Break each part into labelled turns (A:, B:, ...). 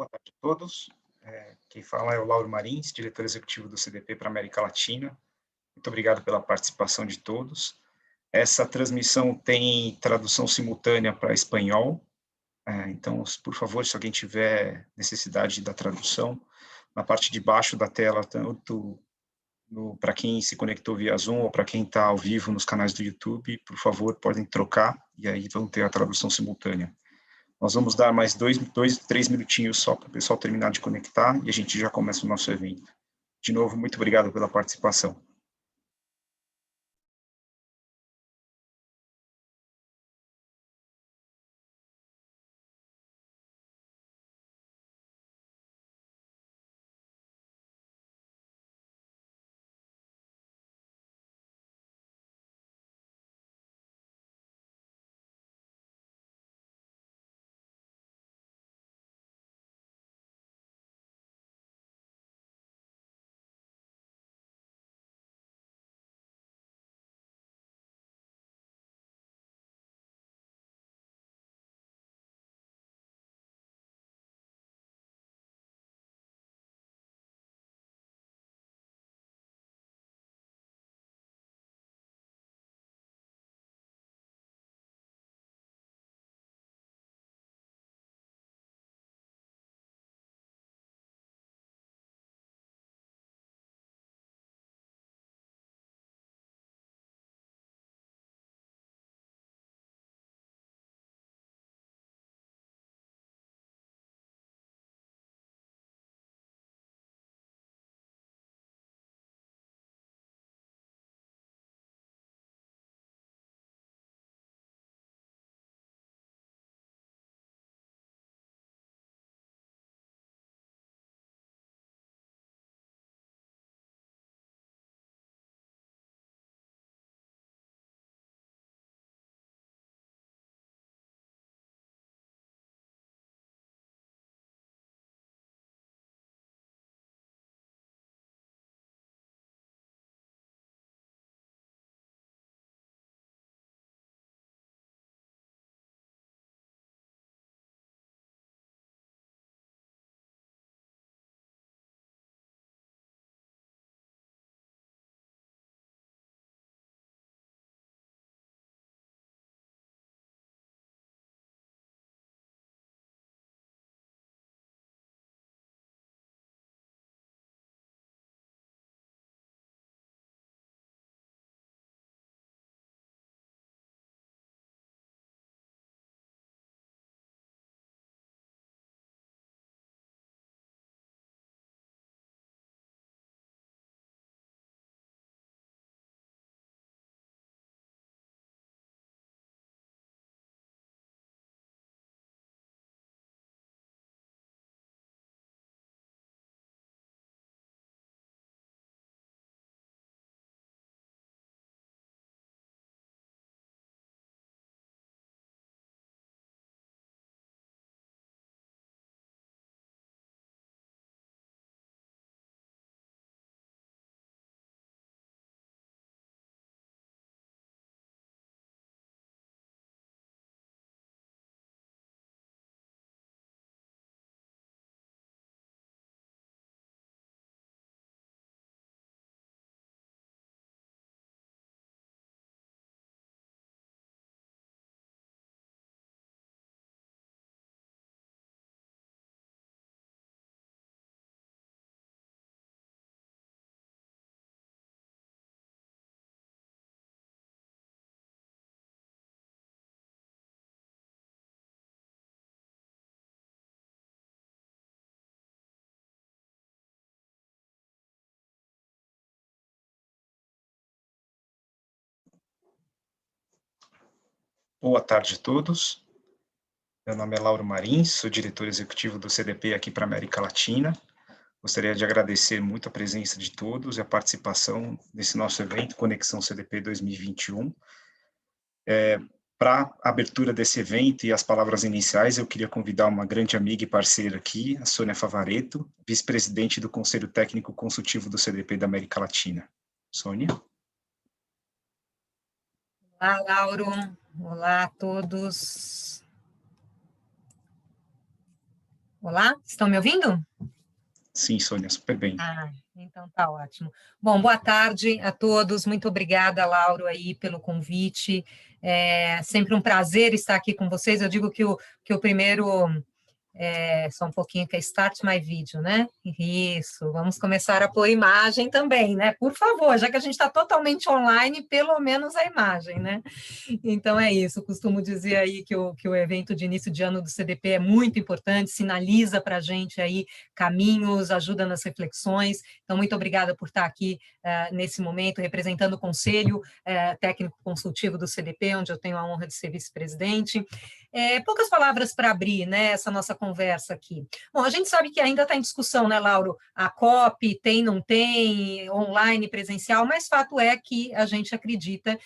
A: Boa tarde a todos. Quem fala é o Lauro Marins, diretor executivo do CDP para a América Latina. Muito obrigado pela participação de todos. Essa transmissão tem tradução simultânea para espanhol, então, por favor, se alguém tiver necessidade da tradução, na parte de baixo da tela, tanto para quem se conectou via Zoom ou para quem está ao vivo nos canais do YouTube, por favor, podem trocar e aí vão ter a tradução simultânea. Nós vamos dar mais 3 minutinhos só para o pessoal terminar de conectar e a gente já começa o nosso evento. De novo, muito obrigado pela participação. Boa tarde a todos. Meu nome é Lauro Marins, sou diretor executivo do CDP aqui para a América Latina. Gostaria de agradecer muito a presença de todos e a participação nesse nosso evento Conexão CDP 2021. Para a abertura desse evento e as palavras iniciais, eu queria convidar uma grande amiga e parceira aqui, a Sônia Favaretto, vice-presidente do Conselho Técnico Consultivo do CDP da América Latina. Sônia?
B: Olá, Lauro. Olá a todos. Olá, estão me ouvindo?
A: Sim, Sônia, super bem.
B: Então tá ótimo. Bom, boa tarde a todos. Muito obrigada, Lauro, aí pelo convite. É sempre um prazer estar aqui com vocês. Eu digo que o primeiro só um pouquinho, que é Start My Video, né? Isso, vamos começar a pôr imagem também, né? Por favor, já que a gente está totalmente online, pelo menos a imagem, né? Então é isso, costumo dizer aí que o evento de início de ano do CDP é muito importante, sinaliza para a gente aí caminhos, ajuda nas reflexões. Então, muito obrigada por estar aqui nesse momento, representando o Conselho Técnico Consultivo do CDP, onde eu tenho a honra de ser vice-presidente. Poucas palavras para abrir, né, essa nossa conversa aqui. Bom, a gente sabe que ainda está em discussão, né, Lauro? A COP tem, não tem, online, presencial, mas fato é que a gente acredita,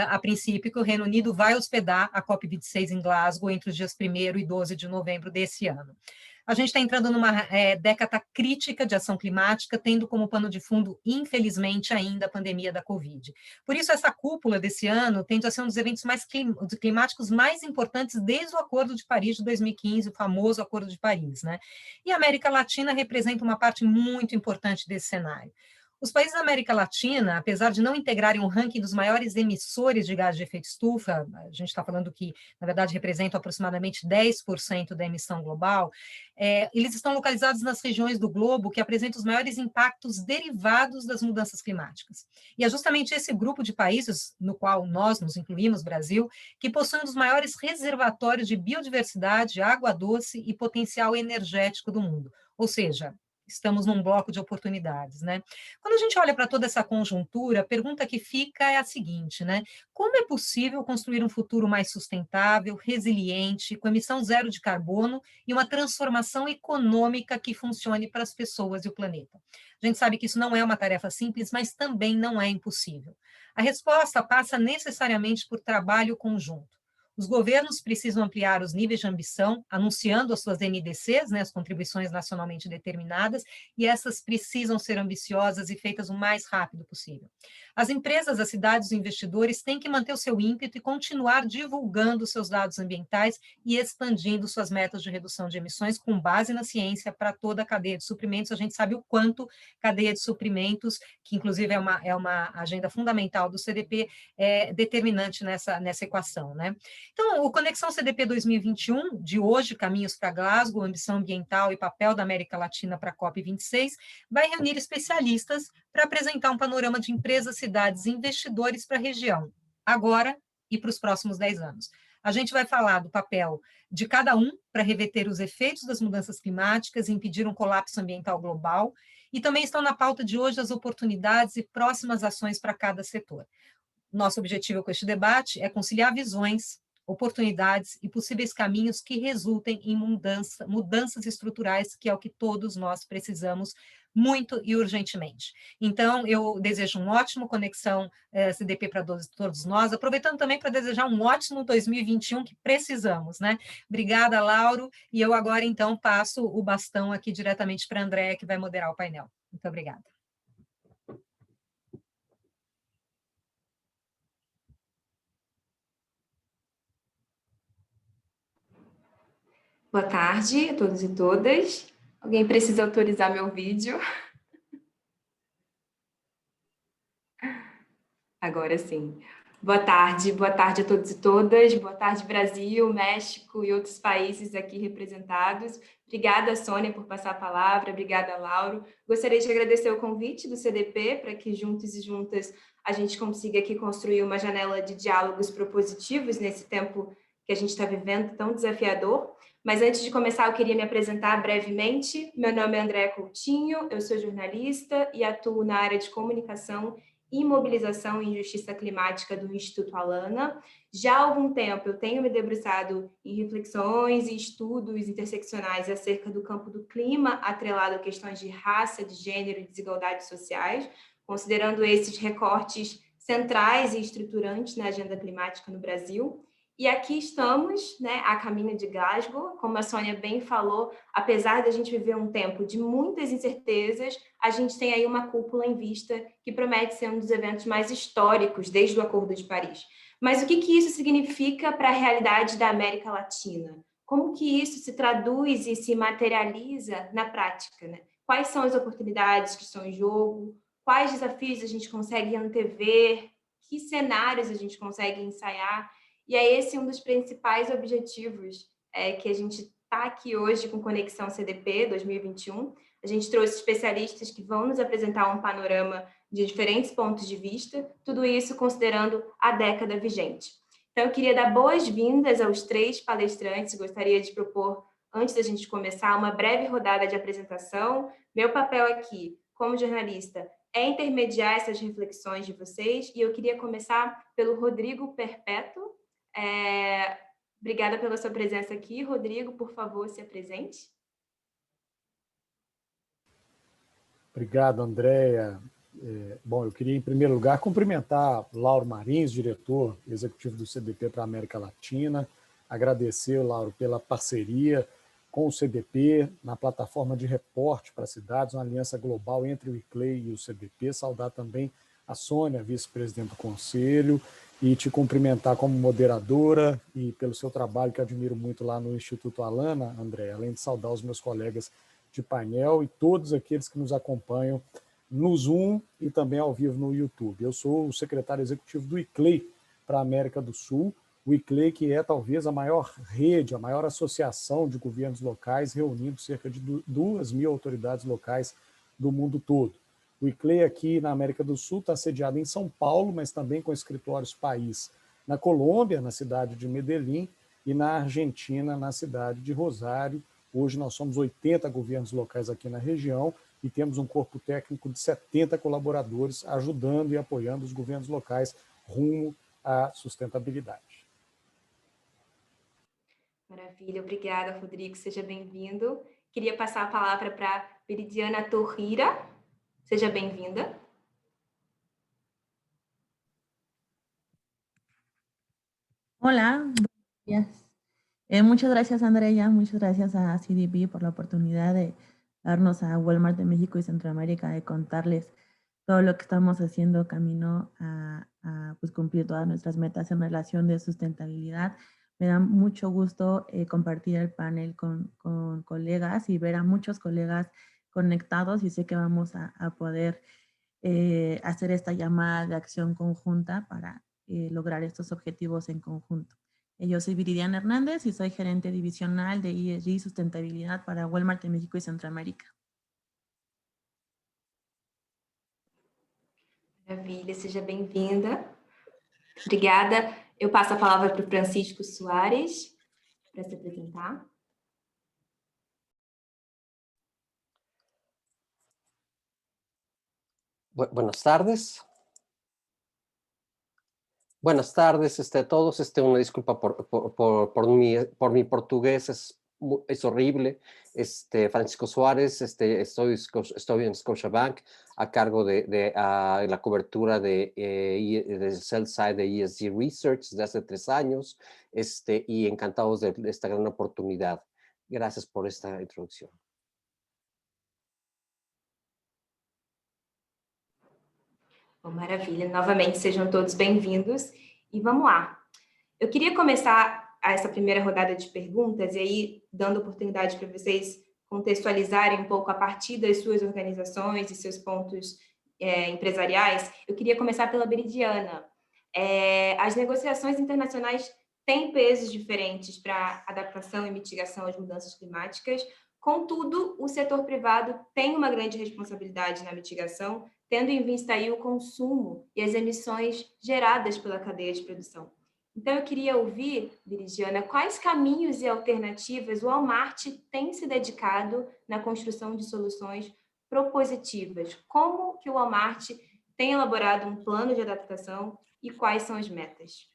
B: a princípio, que o Reino Unido vai hospedar a COP26 em Glasgow entre os dias 1º e 12 de novembro desse ano. A gente está entrando numa década crítica de ação climática, tendo como pano de fundo, infelizmente, ainda a pandemia da Covid. Por isso, essa cúpula desse ano tende a ser um dos eventos climáticos mais importantes desde o Acordo de Paris de 2015, o famoso Acordo de Paris, né? E a América Latina representa uma parte muito importante desse cenário. Os países da América Latina, apesar de não integrarem o ranking dos maiores emissores de gás de efeito estufa, a gente está falando que, na verdade, representam aproximadamente 10% da emissão global, eles estão localizados nas regiões do globo que apresentam os maiores impactos derivados das mudanças climáticas. E é justamente esse grupo de países, no qual nós nos incluímos, Brasil, que possui um dos maiores reservatórios de biodiversidade, água doce e potencial energético do mundo. Ou seja, estamos num bloco de oportunidades, né? Quando a gente olha para toda essa conjuntura, a pergunta que fica é a seguinte, né? Como é possível construir um futuro mais sustentável, resiliente, com emissão zero de carbono e uma transformação econômica que funcione para as pessoas e o planeta? A gente sabe que isso não é uma tarefa simples, mas também não é impossível. A resposta passa necessariamente por trabalho conjunto. Os governos precisam ampliar os níveis de ambição, anunciando as suas NDCs, né, as contribuições nacionalmente determinadas, e essas precisam ser ambiciosas e feitas o mais rápido possível. As empresas, as cidades, os investidores têm que manter o seu ímpeto e continuar divulgando seus dados ambientais e expandindo suas metas de redução de emissões com base na ciência para toda a cadeia de suprimentos. A gente sabe o quanto cadeia de suprimentos, que inclusive é uma agenda fundamental do CDP, é determinante nessa equação, né? Então, o Conexão CDP 2021, de hoje, Caminhos para Glasgow, Ambição Ambiental e Papel da América Latina para a COP26, vai reunir especialistas para apresentar um panorama de empresas, cidades e investidores para a região, agora e para os próximos 10 anos. A gente vai falar do papel de cada um para reverter os efeitos das mudanças climáticas e impedir um colapso ambiental global, e também estão na pauta de hoje as oportunidades e próximas ações para cada setor. Nosso objetivo com este debate é conciliar visões, oportunidades e possíveis caminhos que resultem em mudanças estruturais, que é o que todos nós precisamos muito e urgentemente. Então, eu desejo um ótimo Conexão CDP para todos nós, aproveitando também para desejar um ótimo 2021 que precisamos, né? Obrigada, Lauro, e eu agora, então, passo o bastão aqui diretamente para a Andréa, que vai moderar o painel. Muito obrigada.
C: Boa tarde a todos e todas. Alguém precisa autorizar meu vídeo? Agora sim. Boa tarde a todos e todas. Boa tarde, Brasil, México e outros países aqui representados. Obrigada, Sônia, por passar a palavra. Obrigada, Lauro. Gostaria de agradecer o convite do CDP para que juntos e juntas a gente consiga aqui construir uma janela de diálogos propositivos nesse tempo que a gente está vivendo tão desafiador. Mas antes de começar, eu queria me apresentar brevemente. Meu nome é Andréa Coutinho, eu sou jornalista e atuo na área de comunicação e mobilização em justiça climática do Instituto Alana. Já há algum tempo eu tenho me debruçado em reflexões e estudos interseccionais acerca do campo do clima, atrelado a questões de raça, de gênero e desigualdades sociais, considerando esses recortes centrais e estruturantes na agenda climática no Brasil. E aqui estamos, né, a caminho de Glasgow, como a Sônia bem falou, apesar de a gente viver um tempo de muitas incertezas, a gente tem aí uma cúpula em vista que promete ser um dos eventos mais históricos desde o Acordo de Paris. Mas o que isso significa para a realidade da América Latina? como que isso se traduz e se materializa na prática, né? Quais são as oportunidades que estão em jogo? Quais desafios a gente consegue antever? Que cenários a gente consegue ensaiar? E é esse um dos principais objetivos que a gente está aqui hoje com Conexão CDP 2021. A gente trouxe especialistas que vão nos apresentar um panorama de diferentes pontos de vista, tudo isso considerando a década vigente. Então, eu queria dar boas-vindas aos 3 palestrantes, gostaria de propor, antes da gente começar, uma breve rodada de apresentação. Meu papel aqui, como jornalista, é intermediar essas reflexões de vocês, e eu queria começar pelo Rodrigo Perpétuo. Obrigada pela sua presença aqui. Rodrigo, por favor, se apresente.
D: Obrigado, Andréia. Bom, eu queria, em primeiro lugar, cumprimentar Lauro Marins, diretor executivo do CDP para a América Latina, agradecer, Lauro, pela parceria com o CDP na plataforma de reporte para cidades, uma aliança global entre o ICLEI e o CDP, saudar também a Sônia, vice-presidente do Conselho, e te cumprimentar como moderadora e pelo seu trabalho, que eu admiro muito lá no Instituto Alana, Andréia, além de saudar os meus colegas de painel e todos aqueles que nos acompanham no Zoom e também ao vivo no YouTube. Eu sou o secretário executivo do ICLEI para a América do Sul, o ICLEI que é talvez a maior rede, a maior associação de governos locais, reunindo cerca de 2.000 autoridades locais do mundo todo. O ICLEI aqui na América do Sul está sediado em São Paulo, mas também com escritórios país na Colômbia, na cidade de Medellín, e na Argentina, na cidade de Rosário. Hoje nós somos 80 governos locais aqui na região e temos um corpo técnico de 70 colaboradores ajudando e apoiando os governos locais rumo à sustentabilidade.
C: Maravilha, obrigada, Rodrigo, seja bem-vindo. Queria passar a palavra para Viridiana Torrira, seja bem-vinda.
E: Hola, buenos días. Muchas gracias, Andrea, muchas gracias a CDP por la oportunidad de darnos a Walmart de México y Centroamérica de contarles todo lo que estamos haciendo camino a pues cumplir todas nuestras metas en relación de sustentabilidad. Me da mucho gusto compartir el panel con colegas y ver a muchos colegas conectados, y sé que vamos a poder hacer esta llamada de acción conjunta para lograr estos objetivos en conjunto. Yo soy Viridiana Hernández y soy gerente divisional de ESG y sustentabilidad para Walmart de México y Centroamérica.
C: Maravilha, seja bem-vinda. Obrigada. Eu passo a palavra para o Francisco Soares para se apresentar.
F: Buenas tardes. Buenas tardes a todos. Una disculpa por mi portugués, es horrible. Francisco Suárez, estoy en Scotiabank a cargo de la cobertura de sell side de ESG Research desde hace 3 años, y encantados de esta gran oportunidad. Gracias por esta introducción.
C: Bom, maravilha, novamente sejam todos bem-vindos e vamos lá. Eu queria começar essa primeira rodada de perguntas e aí dando oportunidade para vocês contextualizarem um pouco a partir das suas organizações e seus pontos empresariais. Eu queria começar pela Viridiana. As negociações internacionais têm pesos diferentes para adaptação e mitigação às mudanças climáticas, contudo, o setor privado tem uma grande responsabilidade na mitigação, tendo em vista aí o consumo e as emissões geradas pela cadeia de produção. Então, eu queria ouvir, Viridiana, quais caminhos e alternativas o Walmart tem se dedicado na construção de soluções propositivas? Como que o Walmart tem elaborado um plano de adaptação e quais são as metas?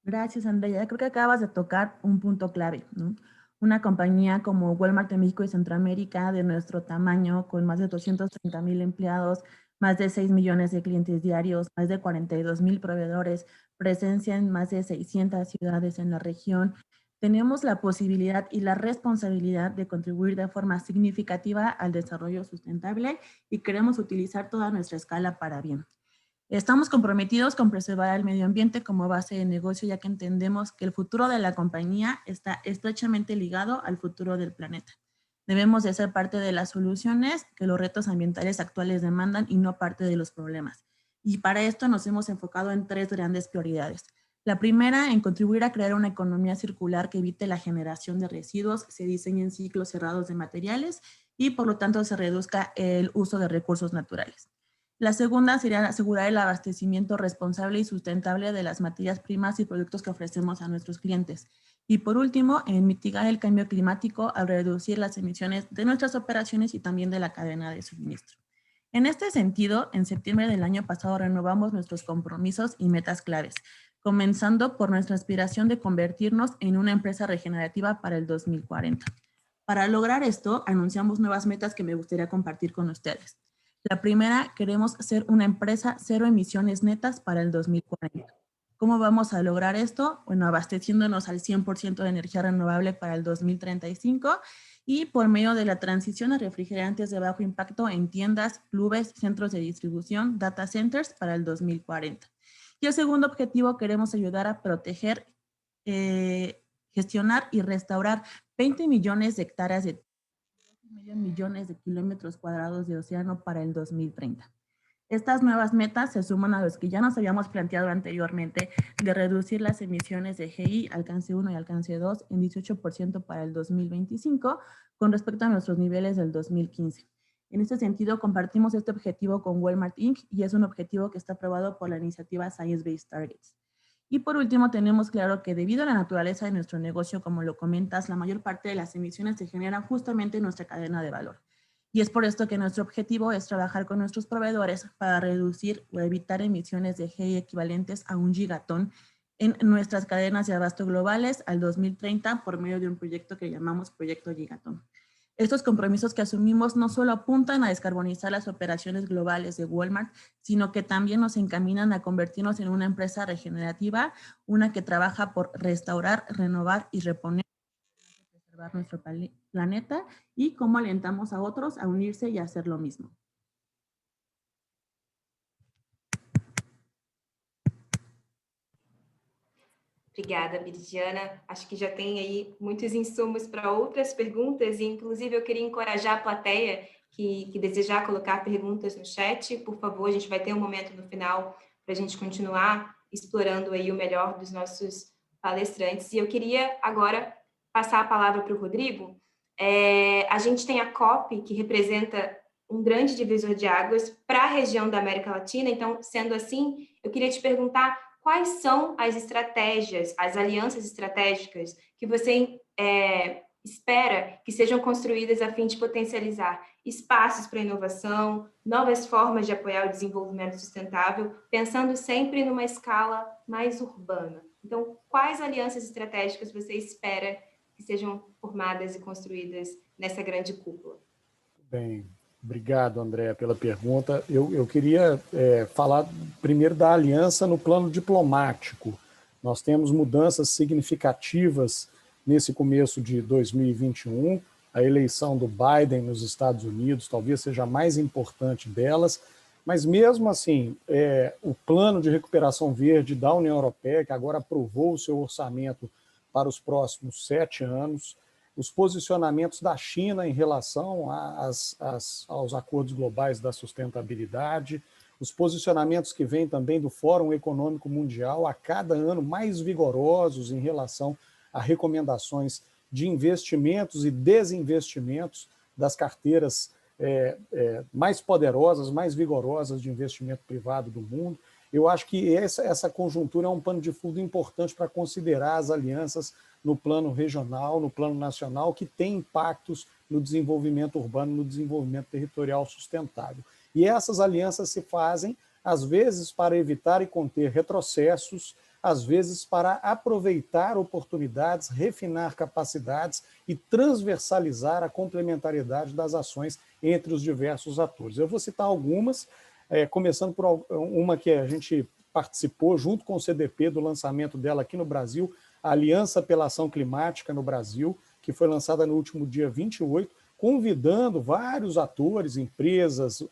E: Gracias, Andrea. Creo que acabas de tocar un punto clave, ¿no? Una compañía como Walmart de México y Centroamérica, de nuestro tamaño, con más de 230,000 empleados, más de 6 millones de clientes diarios, más de 42,000 proveedores, presencia en más de 600 ciudades en la región, tenemos la posibilidad y la responsabilidad de contribuir de forma significativa al desarrollo sustentable y queremos utilizar toda nuestra escala para bien. Estamos comprometidos con preservar el medio ambiente como base de negocio, ya que entendemos que el futuro de la compañía está estrechamente ligado al futuro del planeta. Debemos de ser parte de las soluciones que los retos ambientales actuales demandan y no parte de los problemas. Y para esto nos hemos enfocado en 3 grandes prioridades. La primera, en contribuir a crear una economía circular que evite la generación de residuos, se diseñen ciclos cerrados de materiales y por lo tanto se reduzca el uso de recursos naturales. La segunda sería asegurar el abastecimiento responsable y sustentable de las materias primas y productos que ofrecemos a nuestros clientes. Y por último, en mitigar el cambio climático al reducir las emisiones de nuestras operaciones y también de la cadena de suministro. En este sentido, en septiembre del año pasado renovamos nuestros compromisos y metas claves, comenzando por nuestra aspiración de convertirnos en una empresa regenerativa para el 2040. Para lograr esto, anunciamos nuevas metas que me gustaría compartir con ustedes. La primera, queremos ser una empresa cero emisiones netas para el 2040. ¿Cómo vamos a lograr esto? Bueno, abasteciéndonos al 100% de energía renovable para el 2035 y por medio de la transición a refrigerantes de bajo impacto en tiendas, clubes, centros de distribución, data centers para el 2040. Y el segundo objetivo, queremos ayudar a proteger, gestionar y restaurar 20 millones de hectáreas de millones de kilómetros cuadrados de océano para el 2030. Estas nuevas metas se suman a los que ya nos habíamos planteado anteriormente de reducir las emisiones de GI alcance 1 y alcance 2 en 18% para el 2025 con respecto a nuestros niveles del 2015. En este sentido, compartimos este objetivo con Walmart Inc. y es un objetivo que está aprobado por la iniciativa Science Based Targets. Y por último, tenemos claro que debido a la naturaleza de nuestro negocio, como lo comentas, la mayor parte de las emisiones se generan justamente en nuestra cadena de valor. Y es por esto que nuestro objetivo es trabajar con nuestros proveedores para reducir o evitar emisiones de GI equivalentes a 1 gigatón en nuestras cadenas de abasto globales al 2030 por medio de un proyecto que llamamos Proyecto Gigatón. Estos compromisos que asumimos no solo apuntan a descarbonizar las operaciones globales de Walmart, sino que también nos encaminan a convertirnos en una empresa regenerativa, una que trabaja por restaurar, renovar y reponer, preservar nuestro planeta y cómo alentamos a otros a unirse y a hacer lo mismo.
C: Obrigada, Biridiana. Acho que já tem aí muitos insumos para outras perguntas e, inclusive, eu queria encorajar a plateia que desejar colocar perguntas no chat. Por favor, a gente vai ter um momento no final para a gente continuar explorando aí o melhor dos nossos palestrantes. E eu queria agora passar a palavra para o Rodrigo. A gente tem a COP, que representa um grande divisor de águas para a região da América Latina. Então, sendo assim, eu queria te perguntar quais são as estratégias, as alianças estratégicas que você espera que sejam construídas a fim de potencializar espaços para inovação, novas formas de apoiar o desenvolvimento sustentável, pensando sempre numa escala mais urbana. Então, quais alianças estratégicas você espera que sejam formadas e construídas nessa grande cúpula?
D: Bem, obrigado, Andréa, pela pergunta. Eu queria falar primeiro da aliança no plano diplomático. Nós temos mudanças significativas nesse começo de 2021. A eleição do Biden nos Estados Unidos talvez seja a mais importante delas, mas mesmo assim, o plano de recuperação verde da União Europeia, que agora aprovou o seu orçamento para os próximos 7 anos, os posicionamentos da China em relação aos acordos globais da sustentabilidade, os posicionamentos que vêm também do Fórum Econômico Mundial, a cada ano mais vigorosos em relação a recomendações de investimentos e desinvestimentos das carteiras mais poderosas, mais vigorosas de investimento privado do mundo. Eu acho que essa conjuntura é um pano de fundo importante para considerar as alianças no plano regional, no plano nacional, que tem impactos no desenvolvimento urbano, no desenvolvimento territorial sustentável. E essas alianças se fazem, às vezes, para evitar e conter retrocessos, às vezes para aproveitar oportunidades, refinar capacidades e transversalizar a complementariedade das ações entre os diversos atores. Eu vou citar algumas, começando por uma que a gente participou junto com o CDP do lançamento dela aqui no Brasil, a Aliança pela Ação Climática no Brasil, que foi lançada no último dia 28, convidando vários atores, empresas,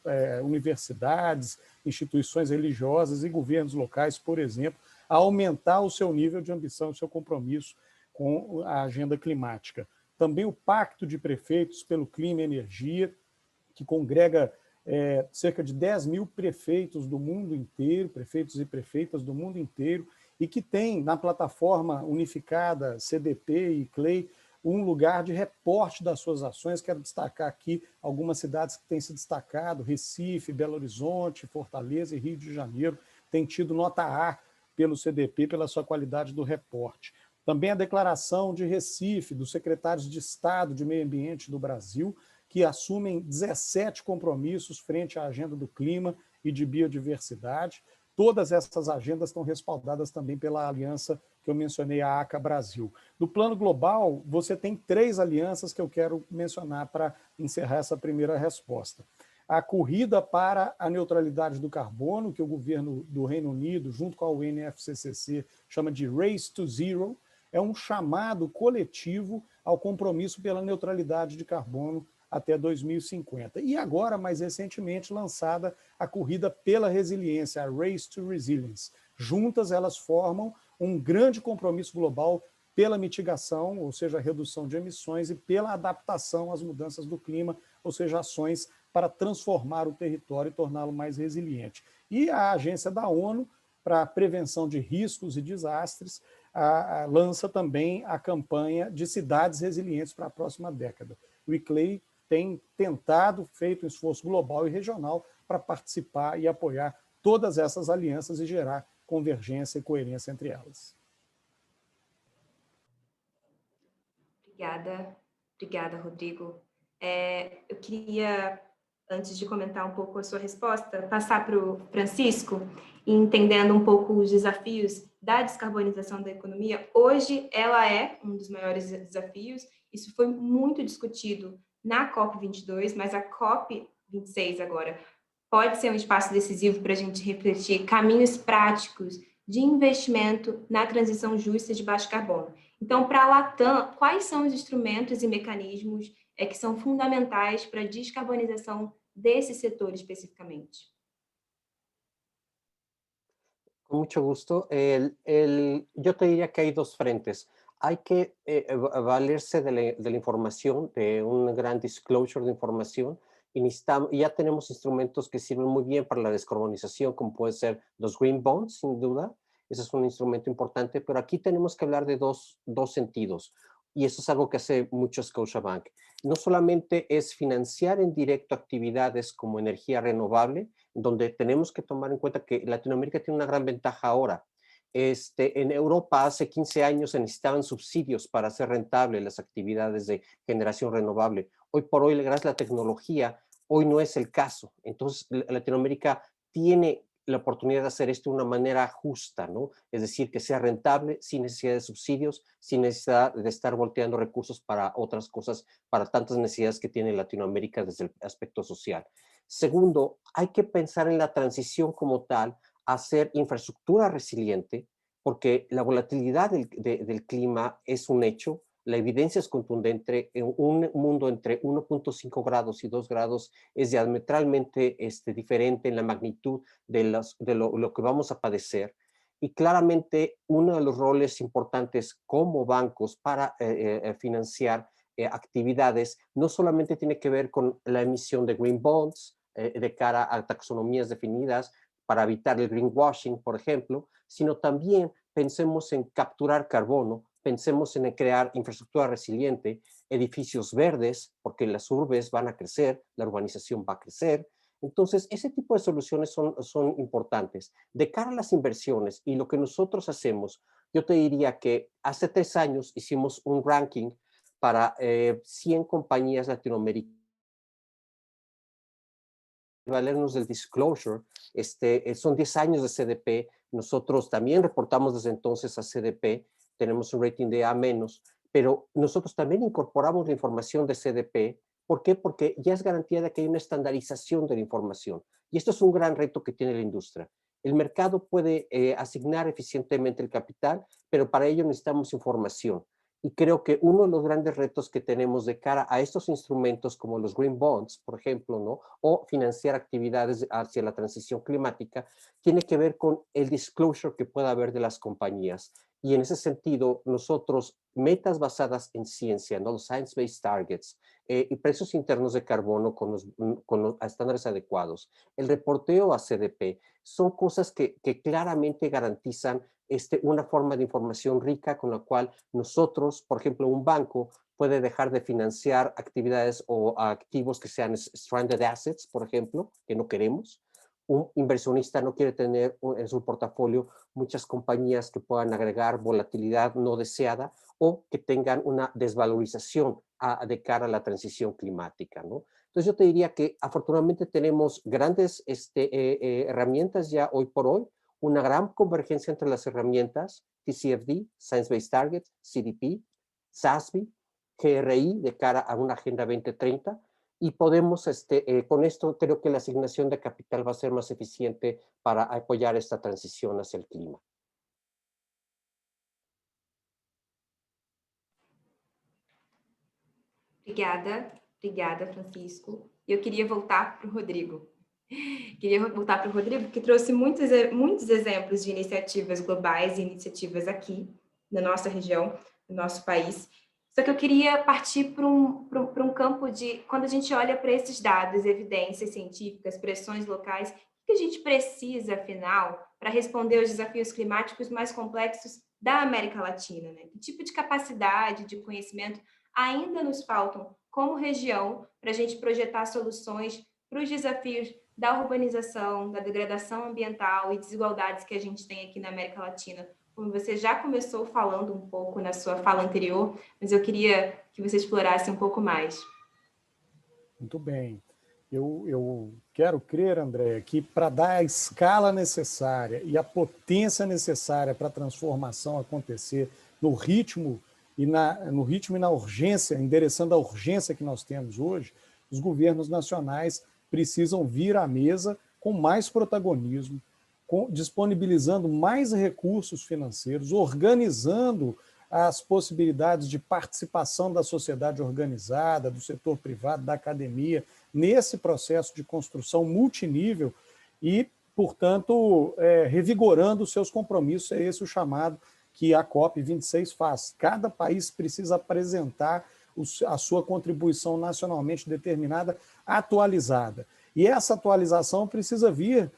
D: universidades, instituições religiosas e governos locais, por exemplo, a aumentar o seu nível de ambição, o seu compromisso com a agenda climática. Também o Pacto de Prefeitos pelo Clima e Energia, que congrega cerca de 10 mil prefeitos do mundo inteiro, prefeitos e prefeitas do mundo inteiro, e que tem na plataforma unificada CDP e CLEI um lugar de reporte das suas ações. Quero destacar aqui algumas cidades que têm se destacado: Recife, Belo Horizonte, Fortaleza e Rio de Janeiro, têm tido nota A pelo CDP pela sua qualidade do reporte. Também a declaração de Recife, dos secretários de Estado de Meio Ambiente do Brasil, que assumem 17 compromissos frente à agenda do clima e de biodiversidade. Todas essas agendas estão respaldadas também pela aliança que eu mencionei, a ACA Brasil. No plano global, você tem 3 alianças que eu quero mencionar para encerrar essa primeira resposta. A corrida para a neutralidade do carbono, que o governo do Reino Unido, junto com a UNFCCC, chama de Race to Zero, é um chamado coletivo ao compromisso pela neutralidade de carbono até 2050. E agora, mais recentemente, lançada a corrida pela resiliência, a Race to Resilience. Juntas, elas formam um grande compromisso global pela mitigação, ou seja, a redução de emissões, e pela adaptação às mudanças do clima, ou seja, ações para transformar o território e torná-lo mais resiliente. E a Agência da ONU para a Prevenção de Riscos e Desastres lança também a campanha de cidades resilientes para a próxima década. O ICLEI tem tentado, feito um esforço global e regional para participar e apoiar todas essas alianças e gerar convergência e coerência entre elas.
C: Obrigada, Rodrigo. Eu queria, antes de comentar um pouco a sua resposta, passar para o Francisco, entendendo um pouco os desafios da descarbonização da economia. Hoje, ela é um dos maiores desafios. Isso foi muito discutido na COP22, mas a COP26 agora pode ser um espaço decisivo para a gente refletir caminhos práticos de investimento na transição justa de baixo carbono. Então, para a Latam, quais são os instrumentos e mecanismos que são fundamentais para a descarbonização desse setor especificamente?
F: Con mucho gusto. Yo te diría que hay 2 frentes. Hay que valerse de la información, de un gran disclosure de información, y ya tenemos instrumentos que sirven muy bien para la descarbonización, como pueden ser los green bonds, sin duda. Ese es un instrumento importante, pero aquí tenemos que hablar de dos sentidos, y eso es algo que hace mucho Scotiabank. No solamente es financiar en directo actividades como energía renovable, donde tenemos que tomar en cuenta que Latinoamérica tiene una gran ventaja ahora. En Europa hace 15 años se necesitaban subsidios para hacer rentables las actividades de generación renovable. Hoy por hoy, gracias a la tecnología, hoy no es el caso. Entonces, Latinoamérica tiene la oportunidad de hacer esto de una manera justa, ¿no? Es decir, que sea rentable, sin necesidad de subsidios, sin necesidad de estar volteando recursos para otras cosas, para tantas necesidades que tiene Latinoamérica desde el aspecto social. Segundo, hay que pensar en la transición como tal, hacer infraestructura resiliente, porque la volatilidad del clima es un hecho. La evidencia es contundente. En un mundo entre 1.5 grados y 2 grados es diametralmente diferente en la magnitud de lo que vamos a padecer. Y claramente uno de los roles importantes como bancos para financiar actividades no solamente tiene que ver con la emisión de green bonds de cara a taxonomías definidas para evitar el greenwashing, por ejemplo, sino también pensemos en capturar carbono, pensemos en crear infraestructura resiliente, edificios verdes, porque las urbes van a crecer, la urbanización va a crecer. Entonces, ese tipo de soluciones son importantes. De cara a las inversiones y lo que nosotros hacemos, yo te diría que hace 3 años hicimos un ranking para 100 compañías latinoamericanas. Valernos del disclosure, son 10 años de CDP, nosotros también reportamos desde entonces a CDP, tenemos un rating de A-, pero nosotros también incorporamos la información de CDP. ¿Por qué? Porque ya es garantía de que hay una estandarización de la información. Y esto es un gran reto que tiene la industria. El mercado puede asignar eficientemente el capital, pero para ello necesitamos información. Y creo que uno de los grandes retos que tenemos de cara a estos instrumentos como los green bonds, por ejemplo, ¿no? O financiar actividades hacia la transición climática, tiene que ver con el disclosure que pueda haber de las compañías. Y en ese sentido, nosotros, metas basadas en ciencia, ¿no? Los science-based targets, y precios internos de carbono con los estándares adecuados, el reporteo a CDP, son cosas que claramente garantizan una forma de información rica con la cual nosotros, por ejemplo, un banco puede dejar de financiar actividades o activos que sean stranded assets, por ejemplo, que no queremos. Un inversionista no quiere tener en su portafolio muchas compañías que puedan agregar volatilidad no deseada o que tengan una desvalorización de cara a la transición climática, ¿no? Entonces yo te diría que afortunadamente tenemos grandes herramientas ya hoy por hoy, una gran convergencia entre las herramientas, TCFD, Science Based Targets, CDP, SASB, GRI de cara a una Agenda 2030, y podemos, con esto creo que la asignación de capital va a ser más eficiente para apoyar esta transición hacia el clima.
C: Obrigada, Francisco. Eu queria voltar para o Rodrigo. Que trouxe muitos exemplos de iniciativas globais e iniciativas aqui, na nossa região, no nosso país. Só que eu queria partir para um campo de, quando a gente olha para esses dados, evidências científicas, pressões locais, o que a gente precisa, afinal, para responder aos desafios climáticos mais complexos da América Latina, né? Que tipo de capacidade, de conhecimento ainda nos faltam como região para a gente projetar soluções para os desafios da urbanização, da degradação ambiental e desigualdades que a gente tem aqui na América Latina? Como você já começou falando um pouco na sua fala anterior, mas eu queria que você explorasse um pouco mais.
D: Muito bem. Eu quero crer, Andréa, que para dar a escala necessária e a potência necessária para a transformação acontecer no ritmo e na urgência, endereçando a urgência que nós temos hoje, os governos nacionais precisam vir à mesa com mais protagonismo, disponibilizando mais recursos financeiros, organizando as possibilidades de participação da sociedade organizada, do setor privado, da academia, nesse processo de construção multinível e, portanto, revigorando os seus compromissos. É esse o chamado que a COP26 faz. Cada país precisa apresentar a sua contribuição nacionalmente determinada, atualizada. E essa atualização precisa vir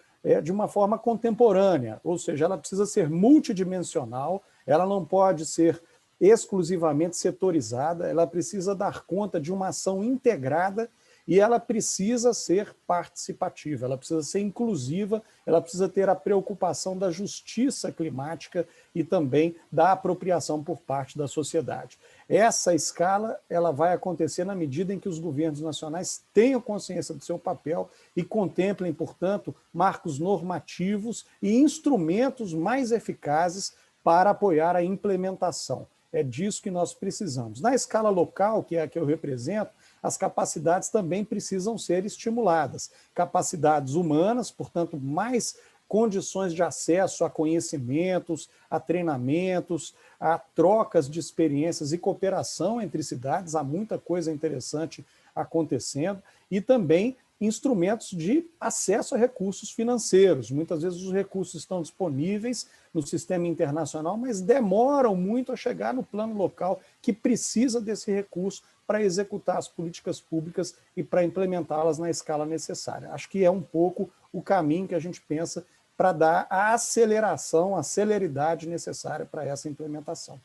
D: de uma forma contemporânea, ou seja, ela precisa ser multidimensional, ela não pode ser exclusivamente setorizada, ela precisa dar conta de uma ação integrada e ela precisa ser participativa, ela precisa ser inclusiva, ela precisa ter a preocupação da justiça climática e também da apropriação por parte da sociedade. Essa escala ela vai acontecer na medida em que os governos nacionais tenham consciência do seu papel e contemplem, portanto, marcos normativos e instrumentos mais eficazes para apoiar a implementação. É disso que nós precisamos. Na escala local, que é a que eu represento, as capacidades também precisam ser estimuladas. Capacidades humanas, portanto, mais condições de acesso a conhecimentos, a treinamentos, a trocas de experiências e cooperação entre cidades, há muita coisa interessante acontecendo, e também instrumentos de acesso a recursos financeiros. Muitas vezes os recursos estão disponíveis no sistema internacional, mas demoram muito a chegar no plano local, que precisa desse recurso para executar as políticas públicas e para implementá-las na escala necessária. Acho que é um pouco o caminho que a gente pensa para dar a aceleração, a celeridade necessária para essa implementação.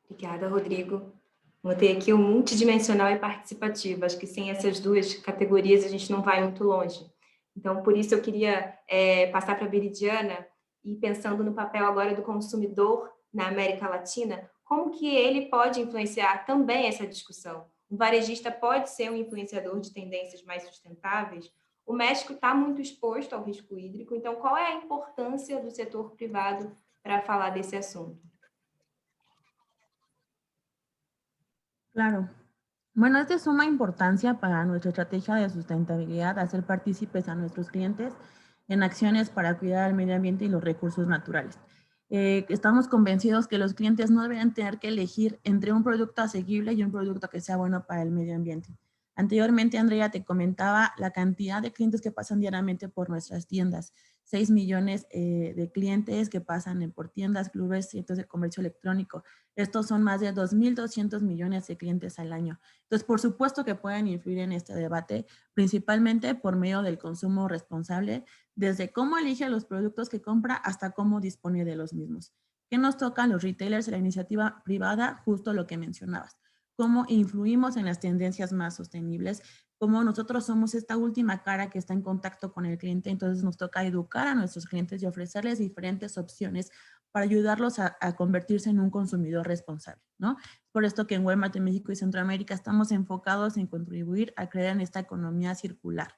C: Obrigada, Rodrigo. Notei aqui o multidimensional e participativo. Acho que sem essas duas categorias a gente não vai muito longe. Então, por isso eu queria passar para a Viridiana, e pensando no papel agora do consumidor na América Latina, como que ele pode influenciar também essa discussão? Um varejista pode ser um influenciador de tendências mais sustentáveis? O México está muito exposto ao risco hídrico, então qual é a importância do setor privado para falar desse assunto?
E: Claro. Bueno, es de suma importancia para nuestra estrategia de sustentabilidad hacer partícipes a nuestros clientes en acciones para cuidar el medio ambiente y los recursos naturales. Estamos convencidos que los clientes no deberían tener que elegir entre un producto asequible y un producto que sea bueno para el medio ambiente. Anteriormente, Andrea, te comentaba la cantidad de clientes que pasan diariamente por nuestras tiendas. 6 millones de clientes que pasan por tiendas, clubes, sitios de comercio electrónico. Estos son más de 2.200 millones de clientes al año. Entonces, por supuesto que pueden influir en este debate, principalmente por medio del consumo responsable, desde cómo elige los productos que compra hasta cómo dispone de los mismos. ¿Qué nos toca a los retailers de la iniciativa privada? Justo lo que mencionabas. Cómo influimos en las tendencias más sostenibles, cómo nosotros somos esta última cara que está en contacto con el cliente, entonces nos toca educar a nuestros clientes y ofrecerles diferentes opciones para ayudarlos a convertirse en un consumidor responsable, ¿no? Por esto que en Walmart en México y Centroamérica estamos enfocados en contribuir a crear en esta economía circular.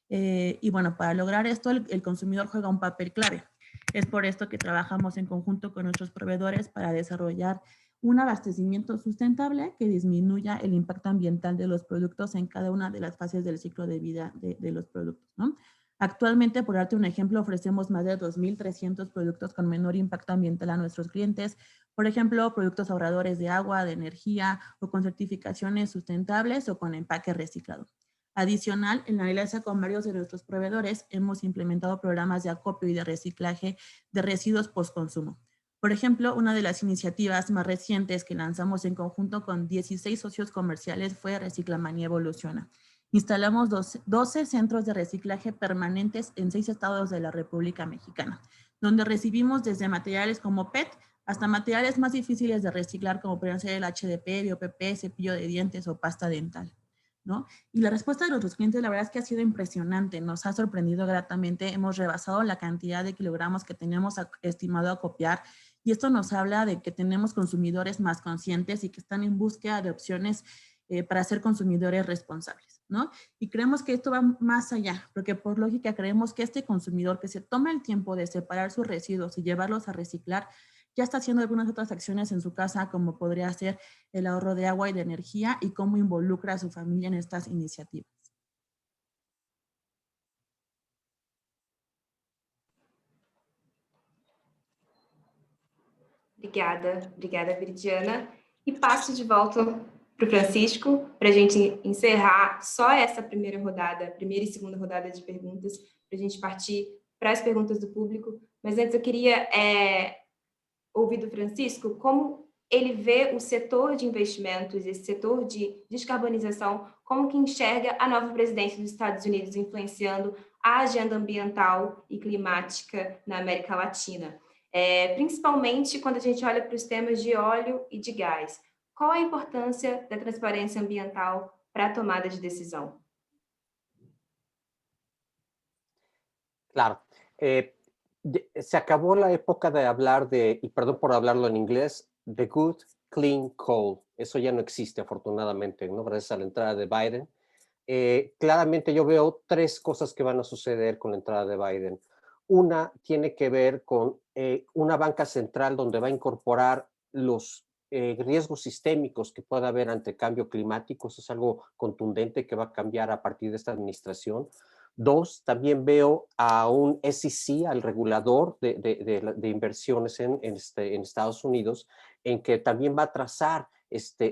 E: Y bueno, para lograr esto, el consumidor juega un papel clave. Es por esto que trabajamos en conjunto con nuestros proveedores para desarrollar un abastecimiento sustentable que disminuya el impacto ambiental de los productos en cada una de las fases del ciclo de vida de los productos, ¿no? Actualmente, por darte un ejemplo, ofrecemos más de 2.300 productos con menor impacto ambiental a nuestros clientes. Por ejemplo, productos ahorradores de agua, de energía o con certificaciones sustentables o con empaque reciclado. Adicional, en la alianza con varios de nuestros proveedores, hemos implementado programas de acopio y de reciclaje de residuos postconsumo. Por ejemplo, una de las iniciativas más recientes que lanzamos en conjunto con 16 socios comerciales fue Reciclamanía Evoluciona. Instalamos 12 centros de reciclaje permanentes en 6 estados de la República Mexicana, donde recibimos desde materiales como PET hasta materiales más difíciles de reciclar como pueden ser el HDP, BioPP, cepillo de dientes o pasta dental, ¿no? Y la respuesta de nuestros clientes, la verdad es que ha sido impresionante, nos ha sorprendido gratamente, hemos rebasado la cantidad de kilogramos que teníamos estimado acopiar, y esto nos habla de que tenemos consumidores más conscientes y que están en búsqueda de opciones para ser consumidores responsables, ¿no? Y creemos que esto va más allá, porque por lógica creemos que este consumidor que se toma el tiempo de separar sus residuos y llevarlos a reciclar, ya está haciendo algunas otras acciones en su casa, como podría ser el ahorro de agua y de energía, y cómo involucra a su familia en estas iniciativas.
C: Obrigada, Viridiana. E passo de volta para o Francisco, para a gente encerrar só essa primeira rodada, primeira e segunda rodada de perguntas, para a gente partir para as perguntas do público. Mas antes eu queria ouvir do Francisco como ele vê o setor de investimentos, esse setor de descarbonização, como que enxerga a nova presidência dos Estados Unidos influenciando a agenda ambiental e climática na América Latina. Principalmente quando a gente olha para os temas de óleo e de gás. Qual a importância da transparência ambiental para a tomada de decisão?
F: Claro. Se acabó la época de hablar de, y perdón por hablarlo en inglés, the good, clean coal. Eso ya no existe, afortunadamente, ¿no? Gracias a la entrada de Biden. Claramente yo veo 3 cosas que van a suceder con la entrada de Biden. Una tiene que ver con una banca central donde va a incorporar los riesgos sistémicos que pueda haber ante el cambio climático. Eso es algo contundente que va a cambiar a partir de esta administración. 2, también veo a un SEC, al regulador de inversiones en Estados Unidos, en que también va a trazar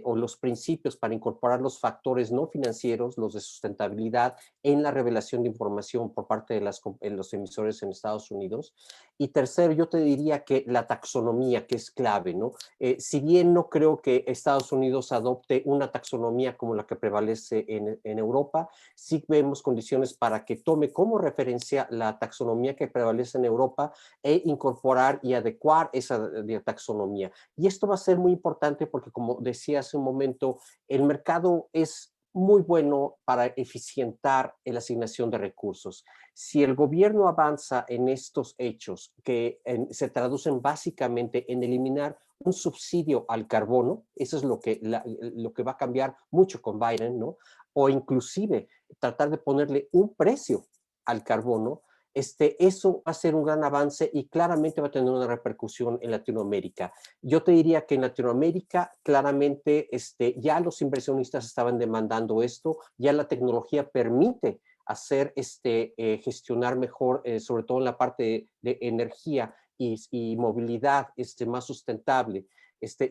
F: o los principios para incorporar los factores no financieros, los de sustentabilidad, en la revelación de información por parte de los emisores en Estados Unidos. Y tercero, yo te diría que la taxonomía, que es clave, ¿no? Si bien no creo que Estados Unidos adopte una taxonomía como la que prevalece en Europa, sí vemos condiciones para que tome como referencia la taxonomía que prevalece en Europa e incorporar y adecuar esa taxonomía. Y esto va a ser muy importante porque, como decía hace un momento, el mercado es muy bueno para eficientar la asignación de recursos. Si el gobierno avanza en estos hechos que se traducen básicamente en eliminar un subsidio al carbono, eso es lo que va a cambiar mucho con Biden, ¿no? O inclusive tratar de ponerle un precio al carbono, eso va a ser un gran avance y claramente va a tener una repercusión en Latinoamérica. Yo te diría que en Latinoamérica claramente ya los inversionistas estaban demandando esto, ya la tecnología permite hacer gestionar mejor, sobre todo en la parte de energía y movilidad más sustentable.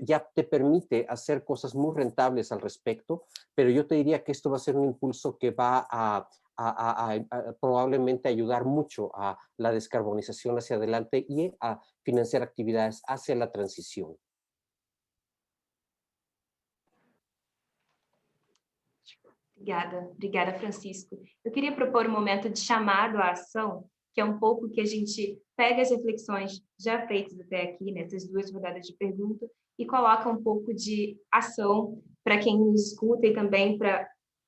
F: Ya te permite hacer cosas muy rentables al respecto, pero yo te diría que esto va a ser un impulso que va a probablemente ayudar mucho a la descarbonización hacia adelante y a financiar actividades hacia la transición.
C: Obrigada, Francisco. Eu queria propor um momento de chamado à ação, que é um pouco que a gente pega as reflexões já feitas até aqui, nessas duas rodadas de pergunta, e coloca um pouco de ação para quem nos escuta e também para